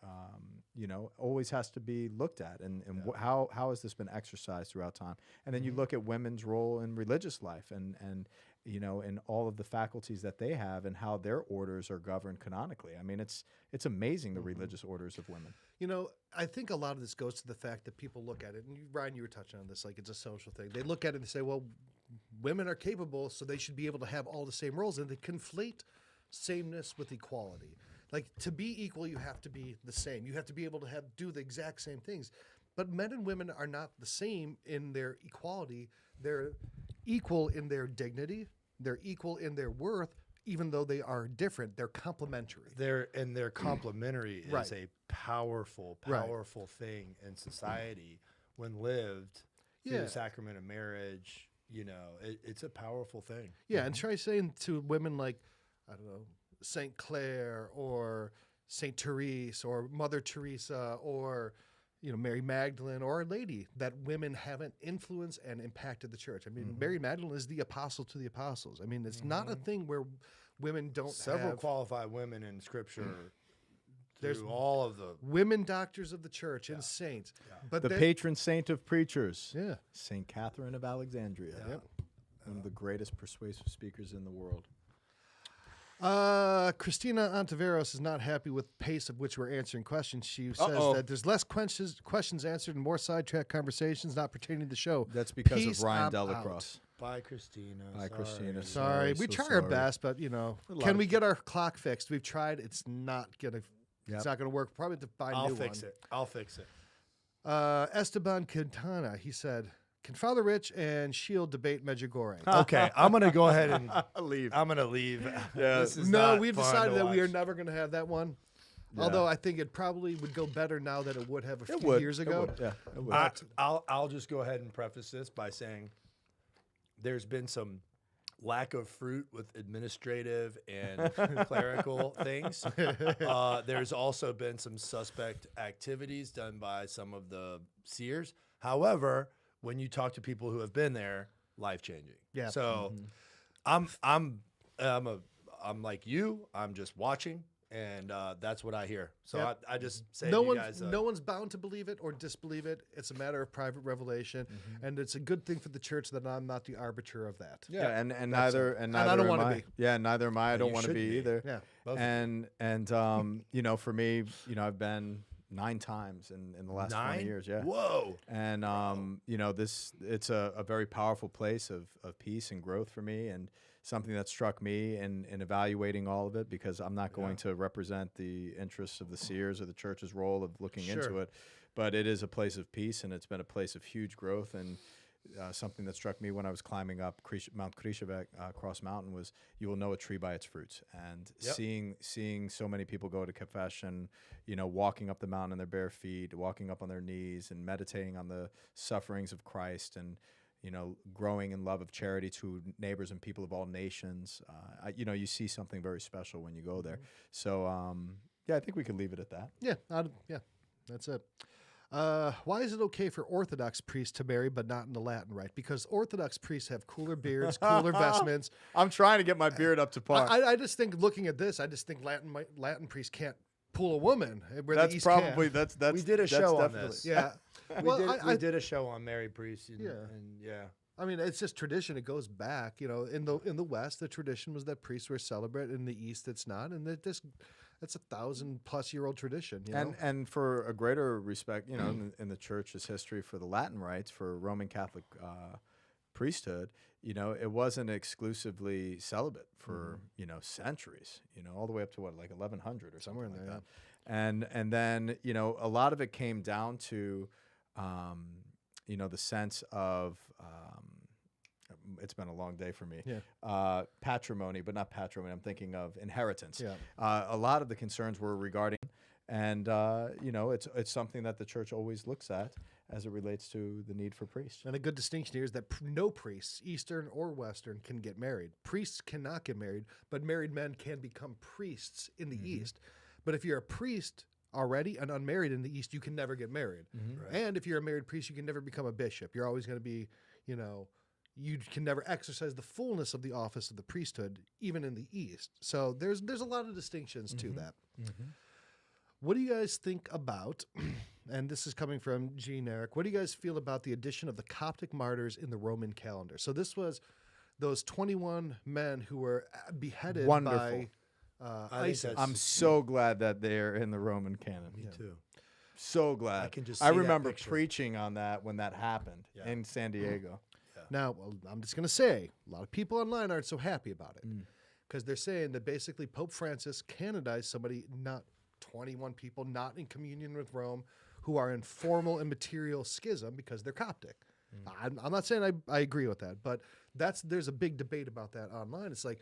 you know, always has to be looked at, and how has this been exercised throughout time? And then you look at women's role in religious life, and in all of the faculties that they have and how their orders are governed canonically. I mean, it's amazing the religious orders of women. I think a lot of this goes to the fact that people look at it, and Ryan, you were touching on this, like it's a social thing. They look at it and say, well, women are capable, so they should be able to have all the same roles, and they conflate sameness with equality. Like, to be equal, you have to be the same. You have to be able to do the exact same things. But men and women are not the same in their equality. They're equal in their dignity. They're equal in their worth, even though they are different. They're complementary. They're complementary Right. is a powerful thing in society when lived through the sacrament of marriage. It's a powerful thing. Yeah, and try saying to women like, I don't know, St. Clare or St. Therese or Mother Teresa or Mary Magdalene or Our Lady, that women haven't influenced and impacted the church. I mean, Mary Magdalene is the apostle to the apostles. I mean, it's not a thing where women don't Several have qualified women in Scripture. There's through all of the women doctors of the church and saints. But The patron saint of preachers, Yeah. Saint Catherine of Alexandria, one of the greatest persuasive speakers in the world. Christina Ontiveros is not happy with the pace of which we're answering questions. She says that there's less questions answered and more sidetrack conversations not pertaining to the show. That's because Peace, of Ryan I'm Delacrosse. Bye, Christina. Bye, Christina. Sorry, we so try our sorry. best, but can we get our clock fixed? We've tried. It's not gonna. Yep. It's not gonna work. Probably have to find a I'll new fix one. it. I'll fix it. Esteban Quintana. He said, "Can Father Rich and Shield debate Medjugorje?" Okay, I'm gonna go ahead and Leave. I'm gonna leave. Yeah. This is No, not we've fun decided to that we are watch. never going to have that one. Yeah. Although I think it probably would go better now than it would have a It few would. years It ago. would. Yeah, it would. I'll just go ahead and preface this by saying there's been some lack of fruit with administrative and clerical things. There's also been some suspect activities done by some of the seers. However, when you talk to people who have been there, life changing. Yeah. So I'm like you. I'm just watching, and that's what I hear. So Yep. I just say No to you one's guys, no one's bound to believe it or disbelieve it. It's a matter of private revelation, and it's a good thing for the church that I'm not the arbiter of that. Yeah, and That's neither it. and And I neither don't am wanna I. be. Yeah, neither am I. I don't you want to shouldn't be be. either. Yeah. both of And for me, I've been 9 times in the last 20 9? years. Yeah. Whoa. And it's a very powerful place of peace and growth for me, and something that struck me in evaluating all of it, because I'm not going to represent the interests of the seers or the church's role of looking into it, but it is a place of peace, and it's been a place of huge growth. And something that struck me when I was climbing up Mount Krishevek, Cross Mountain, was you will know a tree by its fruits. And seeing so many people go to confession, walking up the mountain in their bare feet, walking up on their knees, and meditating on the sufferings of Christ, and growing in love of charity to neighbors and people of all nations. You see something very special when you go there. So I think we could leave it at that. Yeah, that's it. Why is it okay for Orthodox priests to marry but not in the Latin rite? Because Orthodox priests have cooler beards, cooler vestments. I'm trying to get my beard up to par. I just think, looking at this, I just think Latin priests can't pull a woman. Where That's the East probably can. that's We did a that's show on definitely- this. Yeah. We did a show on Mary Priest. And, Yeah. and yeah. I mean, it's just tradition. It goes back. In the West, the tradition was that priests were celibate. In the East, it's not, and that's a 1,000+ year-old tradition. And for a greater respect, in the church's history for the Latin rites, for Roman Catholic priesthood, it wasn't exclusively celibate for centuries. All the way up to what, like 1100 or Somewhere in something there, like that. And then a lot of it came down to the sense of it's been a long day for me. Yeah. Patrimony, but not patrimony. I'm thinking of inheritance. Yeah. A lot of the concerns were regarding, and it's something that the church always looks at as it relates to the need for priests. And a good distinction here is that no priests, Eastern or Western, can get married. Priests cannot get married, but married men can become priests in the East. But if you're a priest already and unmarried in the East, you can never get married. And if you're a married priest, you can never become a bishop. You're always going to be, you can never exercise the fullness of the office of the priesthood, even in the East. So there's a lot of distinctions to that. What do you guys think about, and this is coming from Gene Eric, what do you guys feel about the addition of the Coptic martyrs in the Roman calendar? So this was those 21 men who were beheaded Wonderful. by I think ISIS. that's- I'm so glad that they're in the Roman canon. Me too. So glad. I can just I see that remember picture. preaching on that when that happened Yeah. in San Diego. Now, well, I'm just going to say, a lot of people online aren't so happy about it because they're saying that basically Pope Francis canonized somebody, not 21 people, not in communion with Rome, who are in formal and material schism because they're Coptic. I'm not saying I agree with that, but there's a big debate about that online. It's like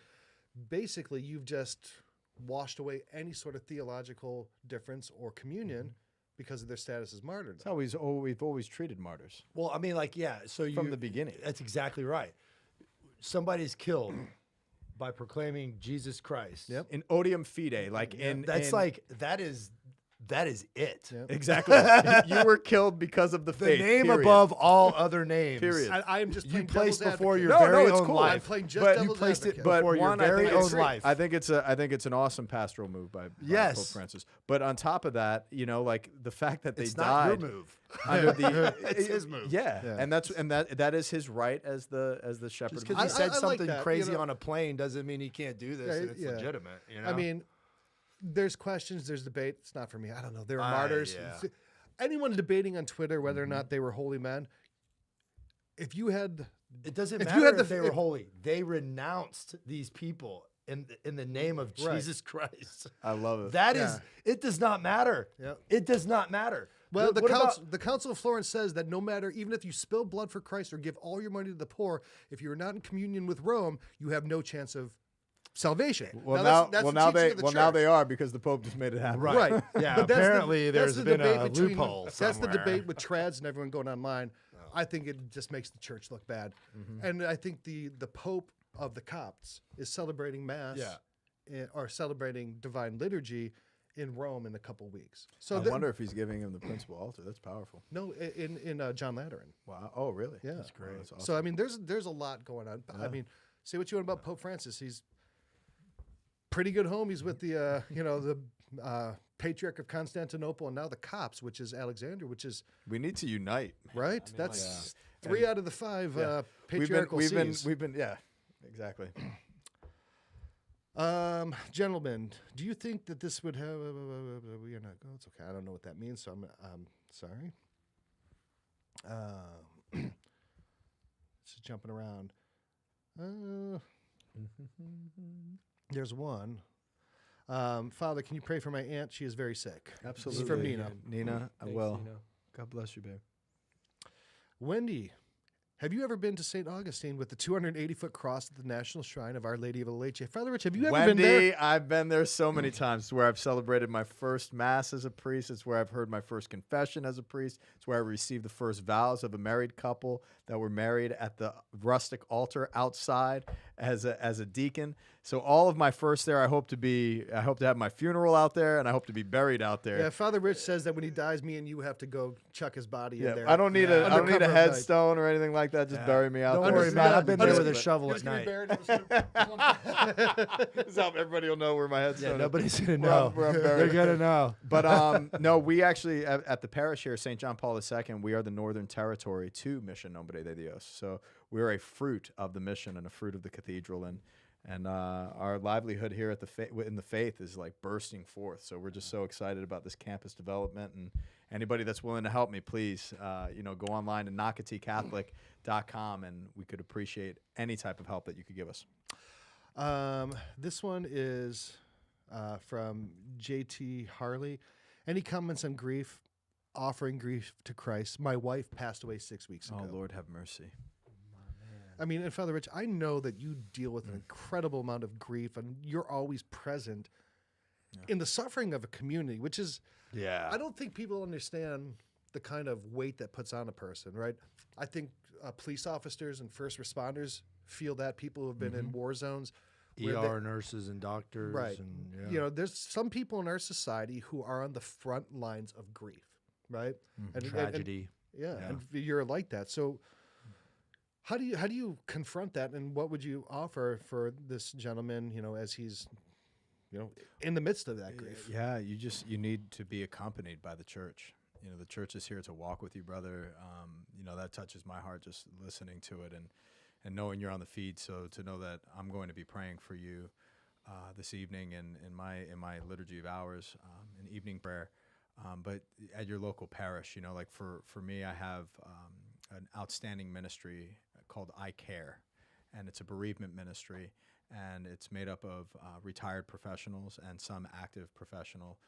basically you've just washed away any sort of theological difference or communion because of their status as martyrdom. That's how we've always treated martyrs Well, I mean, like, yeah. So from the beginning. That's exactly right. Somebody's killed by proclaiming Jesus Christ. Yep. In odium fide, like That's like that is it. Yep. exactly. You were killed because of the The faith. name period. above all other names. Period. I am just You playing placed devil's before advocate. your No, very it's own cool. I'm life. playing just But devil's you placed it advocate. before your I very think own it's, life. I think it's an awesome pastoral move by Yes. Pope Francis. But on top of that, like the fact that they It's died not your move. under the It's his move. Yeah. Yeah. and that is his right as the shepherd. Just of because he the I said like something that, crazy you know. on a plane doesn't mean he can't do this, and it's Yeah. legitimate. You know? I mean, there's questions, there's debate. It's not for me. I don't know. There are I- martyrs. yeah. Anyone debating on Twitter whether or not they were holy men, if you had it doesn't if you matter had if the- they were if- holy. They renounced these people in the name of Right. Jesus Christ. I love it. That Yeah. is, it does not matter. Yep. It does not matter. well, What about- the Council of Florence says that no matter, even if you spill blood for Christ or give all your money to the poor, if you're not in communion with Rome, you have no chance of salvation. Well, that's the now teaching they of the now church. they are because the Pope just made it happen. Right. Yeah, But that's apparently that's there's the been debate a between- loophole That's the somewhere. debate with trads and everyone going online. I think it just makes the church look bad. And I think the Pope of the Copts is celebrating Mass or celebrating Divine Liturgy in Rome in a couple weeks. So I wonder if he's giving him the principal altar. That's powerful. no, in John Lateran. Wow. Oh, really? Yeah. That's great. That's awesome. So I mean, there's a lot going on. I mean, say what you want about Pope Francis. He's pretty good home. He's with the the Patriarch of Constantinople and now the Copts, which is Alexander, which is we need to unite. right. That's 3 out of the 5 patriarchal sees. We've been yeah, exactly. Gentlemen, do you think that this would have? We are not. Oh, it's okay. I don't know what that means, so I'm sorry. Just jumping around. There's one. Father, can you pray for my aunt? She is very sick. Absolutely. This is from Nina. Nina, I Thanks, will. Nina. God bless you, babe. Wendy, have you ever been to St. Augustine with the 280-foot cross at the National Shrine of Our Lady of Leche? Father Rich, have you ever been there? Wendy, I've been there so many times. It's where I've celebrated my first Mass as a priest. It's where I've heard my first confession as a priest. It's where I received the first vows of a married couple that were married at the rustic altar outside as a deacon. So all of my first there, I hope to have my funeral out there, and I hope to be buried out there. Yeah, Father Rich says that when he dies, me and you have to go chuck his body in there. I don't need a Undercover a of night. headstone or anything like that. Just bury me out Don't there. worry, man. I've been there with a Understood. shovel He at was gonna be night. buried. This is how everybody will know where my headstone Yeah, is. nobody's gonna Where know. I'm- where I'm They're buried. gonna know. But no, we actually at the parish here, St. John Paul II, we are the Northern Territory to Mission Nombre de Dios. So we're a fruit of the mission and a fruit of the cathedral, and our livelihood here at in the faith is like bursting forth. So we're just so excited about this campus development, and anybody that's willing to help me, please, go online to nakatecatholic.com, and we could appreciate any type of help that you could give us. This one is from JT Harley. Any comments on grief? Offering grief to Christ. My wife passed away 6 weeks ago. Oh, Lord have mercy. I mean, and Father Rich, I know that you deal with an incredible amount of grief, and you're always present in the suffering of a community, which is, Yeah. I don't think people understand the kind of weight that puts on a person, right? I think police officers and first responders feel that. People who have been in war zones. where ER nurses and doctors. Right. And, You know, there's some people in our society who are on the front lines of grief, right? And tragedy. and you're like that. So how do you confront that, and what would you offer for this gentleman, as he's, in the midst of that grief? Yeah, you need to be accompanied by the church. The church is here to walk with you, brother. That touches my heart just listening to it, and knowing you're on the feed. So to know that I'm going to be praying for you this evening in my liturgy of hours, in evening prayer, but at your local parish, like for me, I have an outstanding ministry called I Care, and it's a bereavement ministry, and it's made up of retired professionals and some active professional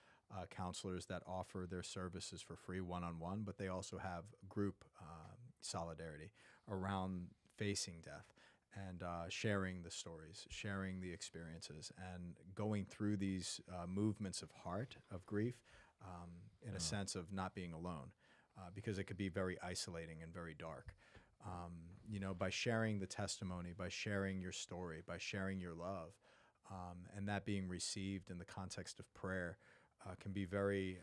counselors that offer their services for free one-on-one, but they also have group solidarity around facing death and sharing the stories, sharing the experiences, and going through these movements of heart, of grief, in a sense of not being alone, because it could be very isolating and very dark. By sharing the testimony, by sharing your story, by sharing your love, and that being received in the context of prayer, can be very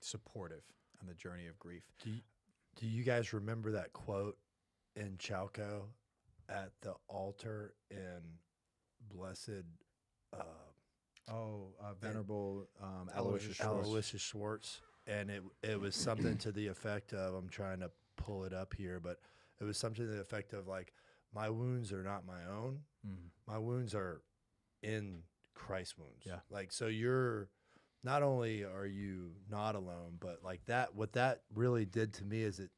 supportive on the journey of grief. Do you guys remember that quote in Chalco at the altar in Blessed Venerable Aloysius Schwartz. Aloysius Schwartz? And it was something to the effect of, I'm trying to pull it up here, but it was something to the effect of like, my wounds are not my own. My wounds are in Christ's wounds. Yeah. Like, so you're, not only are you not alone, but like that, what that really did to me is it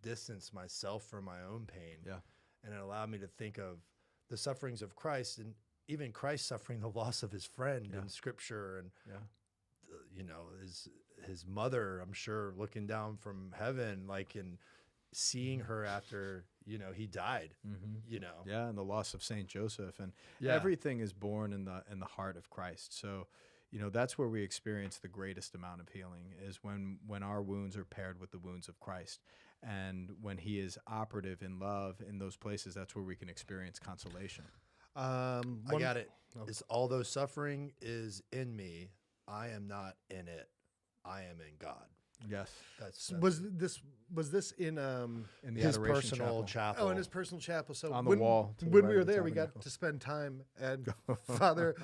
distanced myself from my own pain. Yeah. And it allowed me to think of the sufferings of Christ, and even Christ suffering the loss of his friend in Scripture, and his mother, I'm sure, looking down from heaven, like, and seeing her after he died. And the loss of Saint Joseph, and everything is born in the heart of Christ. So that's where we experience the greatest amount of healing, is when our wounds are paired with the wounds of Christ. And when he is operative in love in those places, that's where we can experience consolation. I got it. Okay. It's although suffering is in me, I am not in it. I am in God. Yes. Was this in the his Adoration personal chapel? Oh, in his personal chapel. So on the wall. When we were there, we got to spend time at Father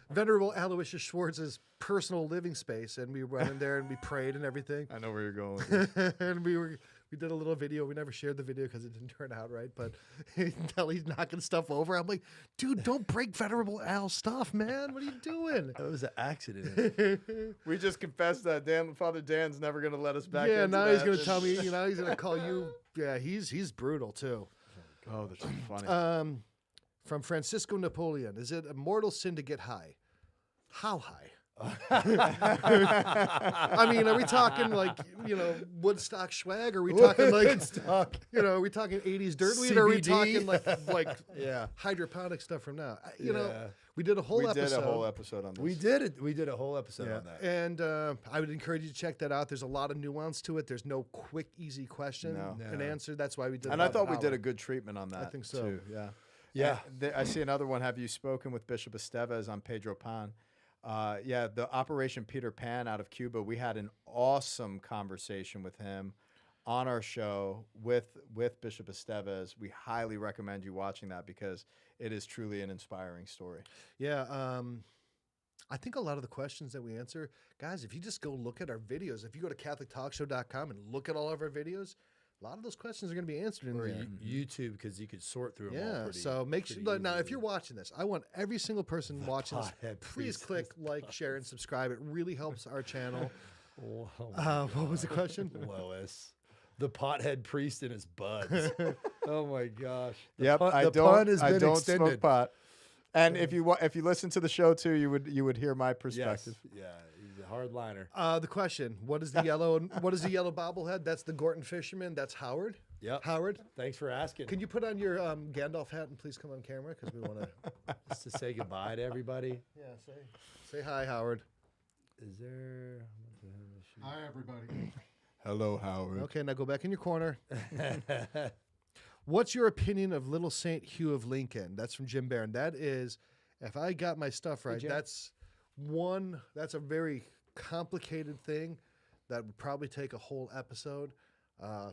Venerable Aloysius Schwartz's personal living space, and we went in there and we prayed and everything. I know where you're going with this. And we did a little video. We never shared the video because it didn't turn out right, but he's knocking stuff over. I'm like, dude, don't break Venerable Al's stuff, man. What are you doing? It was an accident. We just confessed that Father Dan's never going to let us back. Yeah, now he's going to tell me, he's going to call you. Yeah, he's brutal too. Oh, that's funny. From Francisco Napoleon, is it a mortal sin to get high? How high? I mean, are we talking like, Woodstock swag? Are we talking like, are we talking 80s dirt weed? Or are we talking like hydroponic stuff from now? We did a whole episode on this. We did a whole episode on that. And I would encourage you to check that out. There's a lot of nuance to it. There's no quick, easy question and answer. That's why we did. And I thought we did a good treatment on that. I think so. Too. Yeah. I see another one. Have you spoken with Bishop Estevez on Pedro Pan? The Operation Peter Pan out of Cuba. We had an awesome conversation with him on our show with Bishop Estevez. We highly recommend you watching that because it is truly an inspiring story. Yeah. I think a lot of the questions that we answer, guys, if you just go look at our videos, if you go to CatholicTalkShow.com and look at all of our videos, a lot of those questions are going to be answered in there. YouTube, because you could sort through them all pretty, so make sure. easily. Now, if you're watching this, I want every single person watching this, please click like, share, and subscribe. It really helps our channel. What was the question? Lois. The pothead priest and his buds. Oh, my gosh. I don't smoke pot. And if you listen to the show, too, you would hear my perspective. Yes. Yeah. He's a hard liner. The question: what is the yellow bobblehead? That's the Gorton fisherman. That's Howard. Yep. Howard. Thanks for asking. Can you put on your Gandalf hat and please come on camera because we want to just to say goodbye to everybody. Yeah. Say hi, Howard. Is there? Hi, everybody. Hello, Howard. Okay, now go back in your corner. What's your opinion of Little Saint Hugh of Lincoln? That's from Jim Barron. That is, if I got my stuff right, that's a very complicated thing that would probably take a whole episode.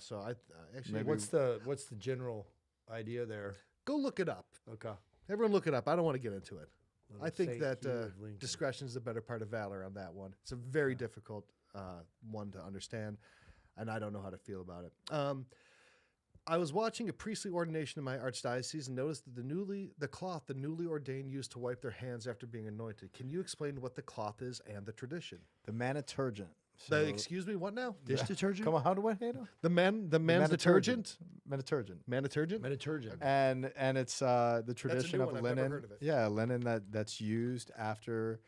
So I actually, what's the general idea there? Go look it up. Okay. Everyone look it up. I don't want to get into it. Little I think Saint that Hugh of Lincoln. discretion is the better part of valor on that one. It's a very difficult one to understand, and I don't know how to feel about it. I was watching a priestly ordination in my archdiocese and noticed that the cloth the newly ordained used to wipe their hands after being anointed. Can you explain what the cloth is and the tradition? The maniturgent. So, Excuse me, what now? Dish detergent? come on, how do I handle? The man's detergent? Maniturgent. Maniturgent? Mediturgent. And it's the tradition new of one. I've never linen. heard of it. Yeah, linen that's used after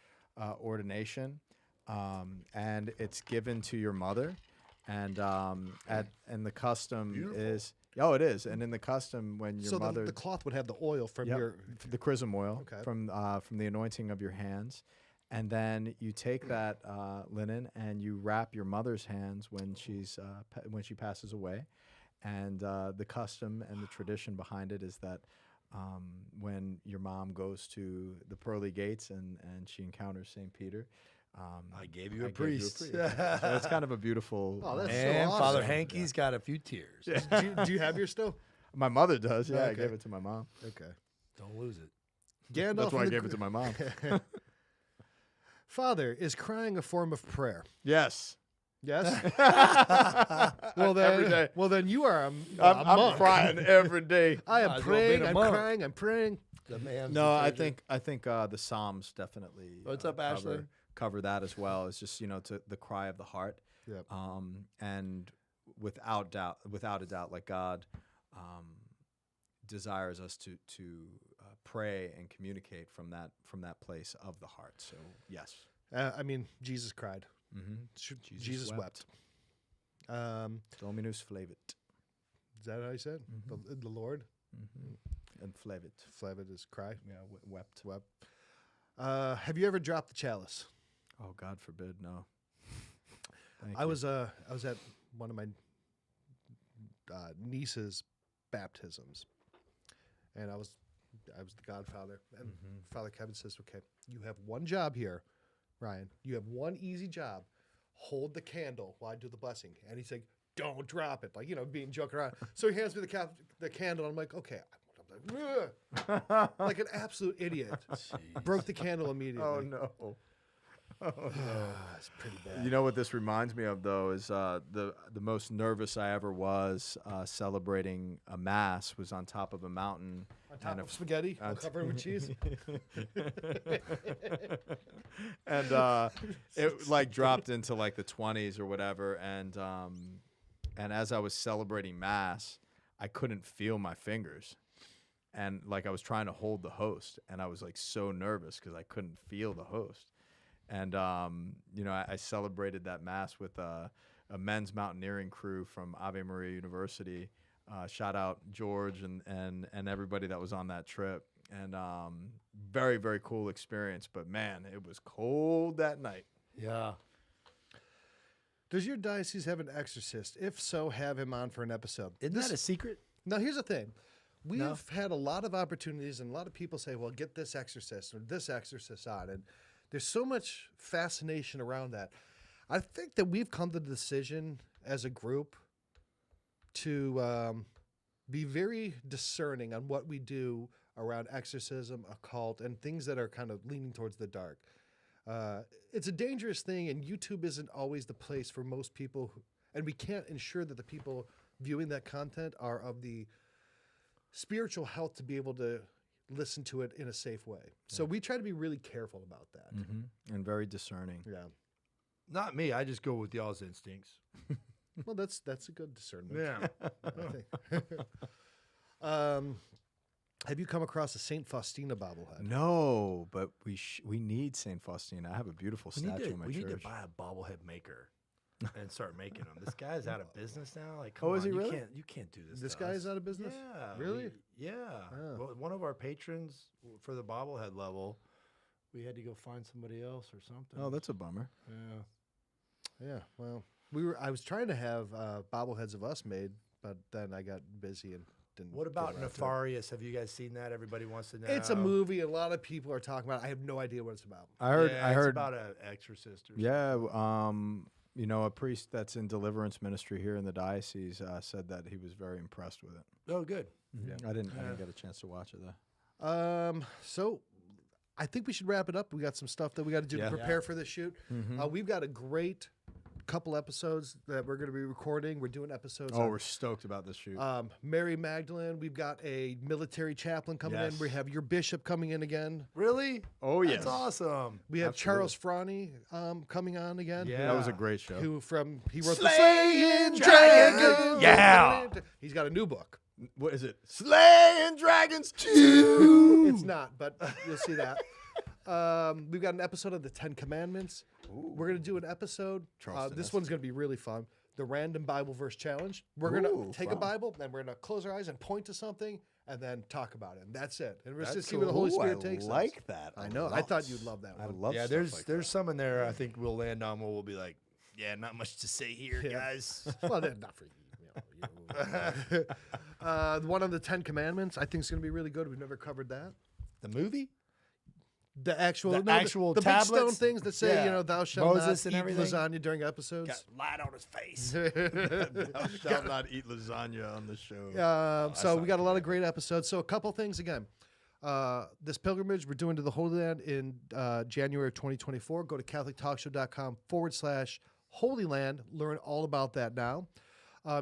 ordination, and it's given to your mother, and and the custom is it is, and in the custom when your So mother the cloth would have the oil from Yep, your... the chrism oil Okay. from the anointing of your hands. And then you take that linen and you wrap your mother's hands when when she passes away. And the custom and the tradition behind it is that when your mom goes to the pearly gates and she encounters St. Peter, I gave you a I gave you a priest. priest. So it's kind of a beautiful. Oh, that's so And awesome. Father Hankey's got a few tears. do you have your still? My mother does. Yeah, I Okay. gave it to my mom. Okay. Don't lose it. Gandalf That's why I and the gave it to my mom. Father, is crying a form of prayer? Yes. Yes. Every day. Well, then you are a I'm monk. crying every day. I Might am as well praying. be a I'm monk. crying. I'm praying. The man's No, detergent. I think the Psalms definitely. What's up, Ashley? Cover that as well. It's just to the cry of the heart. Yep. And without a doubt, like God desires us to pray and communicate from that place of the heart. So yes. I mean, Jesus cried. Mm-hmm. Jesus wept. Dominus flavit. Is that how you said? The Lord? Mm-hmm. And flavit. Flavit is cry. Yeah, wept. Wept. Have you ever dropped the chalice? Oh, God forbid, no. Thank I you. was at one of my niece's baptisms, and I was the godfather, and Father Kevin says, "Okay, you have one job here, Ryan. You have one easy job. Hold the candle while I do the blessing." And he's like, "Don't drop it," being joking around. So he hands me the candle, and I'm like, "Okay." I'm like, like an absolute idiot. Broke the candle immediately. Oh no. It's pretty bad. You know what this reminds me of, though, is the most nervous I ever was celebrating a mass was on top of a mountain. On top and of spaghetti, all covered with cheese. And it like dropped into like the 20s or whatever. And as I was celebrating mass, I couldn't feel my fingers. And like I was trying to hold the host, and I was like so nervous because I couldn't feel the host. And I celebrated that mass with a men's mountaineering crew from Ave Maria University. Shout out George and everybody that was on that trip. And very, very cool experience. But man, it was cold that night. Yeah. Does your diocese have an exorcist? If so, have him on for an episode. Isn't that a secret? Now, here's the thing. We've had a lot of opportunities, and a lot of people say, well, get this exorcist or this exorcist on. And there's so much fascination around that. I think that we've come to the decision as a group to be very discerning on what we do around exorcism, occult, and things that are kind of leaning towards the dark. It's a dangerous thing, and YouTube isn't always the place for most people. And we can't ensure that the people viewing that content are of the spiritual health to be able to listen to it in a safe way. So we try to be really careful about that. And very discerning. Yeah. Not me. I just go with y'all's instincts. Well, that's a good discernment. Yeah. I think. Have you come across a Saint Faustina bobblehead? No, but we need Saint Faustina. I have a beautiful We statue in my need to church. buy a bobblehead maker and start making them. This guy's out of business now. Like, Oh, come is on, he really? You can't do this. This to guy is us. out of business? Yeah. Really? Yeah. Oh. Well, one of our patrons for the bobblehead level, we had to go find somebody else or something. Oh, that's a bummer. Yeah. Yeah. Well, I was trying to have bobbleheads of us made, but then I got busy and didn't. What about get around to it. Nefarious? Have you guys seen that? Everybody wants to know. It's a movie. A lot of people are talking about it. I have no idea what it's about. I heard. Yeah, I it's heard. about an exorcist or Yeah. A priest that's in deliverance ministry here in the diocese said that he was very impressed with it. something. Oh, good. I didn't get a chance to watch it though. So I think we should wrap it up. We got some stuff that we got to do Yeah. to prepare for this shoot. We've got a great couple episodes that we're going to be recording. We're doing episodes. Oh, on, we're stoked about this shoot. Mary Magdalene. We've got a military chaplain coming in. Yes. We have your bishop coming in again. Really? Oh, yes. That's awesome. We have Absolutely. Charles Franny coming on again. Yeah. That was a great show. He wrote Slaying the Dragons. Yeah. He's got a new book. What is it? Slaying Dragons 2. It's not, but you'll see that. We've got an episode of the 10 Commandments. We're going to do an episode. Charleston This Estes. one's going to be really fun. The Random Bible Verse Challenge. We're going to take a fun. Bible, and we're going to close our eyes and point to something, and then talk about it. And that's it. And we're That's just see where the Holy cool. Spirit I takes us. like that. I know. I love thought it. you'd love that I one. love Yeah, stuff like there's some in there I think we'll land on where we'll be like, yeah, not much to say here, Yeah. guys. Well, they're not for you. The one on the 10 Commandments, I think is going to be really good. We've never covered that. The movie? The actual, The actual the big stone tablets? things that say, Yeah. thou shalt Moses not and eat everything? lasagna during episodes. Got light on his face. Thou shalt not eat lasagna on the show. So we got a lot of great episodes. So a couple things again. This pilgrimage we're doing to the Holy Land in January of 2024. Go to CatholicTalkShow.com/Holy Land. Learn all about that now.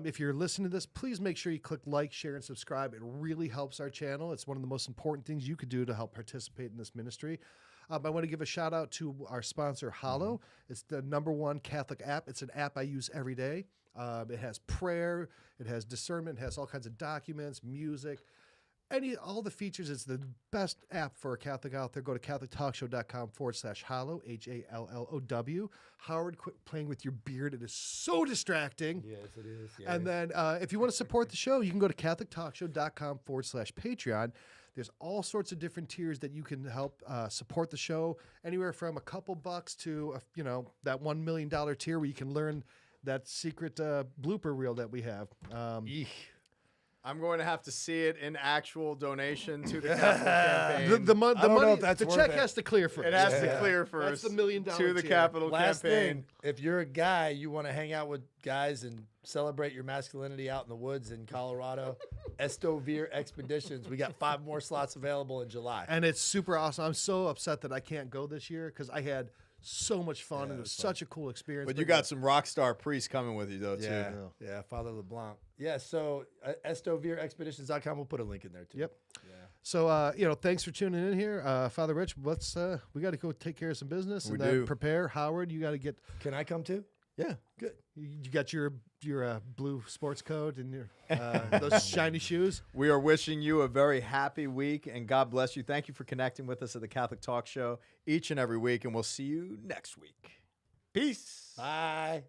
If you're listening to this, please make sure you click like, share, and subscribe. It really helps our channel. It's one of the most important things you could do to help participate in this ministry. I want to give a shout out to our sponsor, Hallow. It's the #1 Catholic app. It's an app I use every day. It has prayer, it has discernment, it has all kinds of documents, music, all the features. It's the best app for a Catholic out there. Go to CatholicTalkShow.com/Hallow, HALLOW. Howard, quit playing with your beard. It is so distracting. Yes, it is. And then if you want to support the show, you can go to CatholicTalkShow.com/Patreon. There's all sorts of different tiers that you can help support the show, anywhere from a couple bucks to, that $1 million tier where you can learn that secret blooper reel that we have. I'm going to have to see it in actual donation to the Capital Campaign. The I don't know money, if that's the worth check it. has to clear first. It has to clear first. That's the $1 million to the tier. Capital Last Campaign. thing, if you're a guy, you want to hang out with guys and celebrate your masculinity out in the woods in Colorado, Estovere Expeditions. We got 5 more slots available in July. And it's super awesome. I'm so upset that I can't go this year because I had so much fun and it was such a cool experience. But you got some rock star priests coming with you, though, too. Yeah, Father LeBlanc. Yeah, so EstovereExpeditions.com. We'll put a link in there, too. Yep. Yeah. So, thanks for tuning in here. Father Rich, we got to go take care of some business and We then do. prepare. Howard, you got to get, Can I come too? Yeah. Good. you got your blue sports coat and your those shiny shoes. We are wishing you a very happy week, and God bless you. Thank you for connecting with us at the Catholic Talk Show each and every week, and we'll see you next week. Peace. Bye.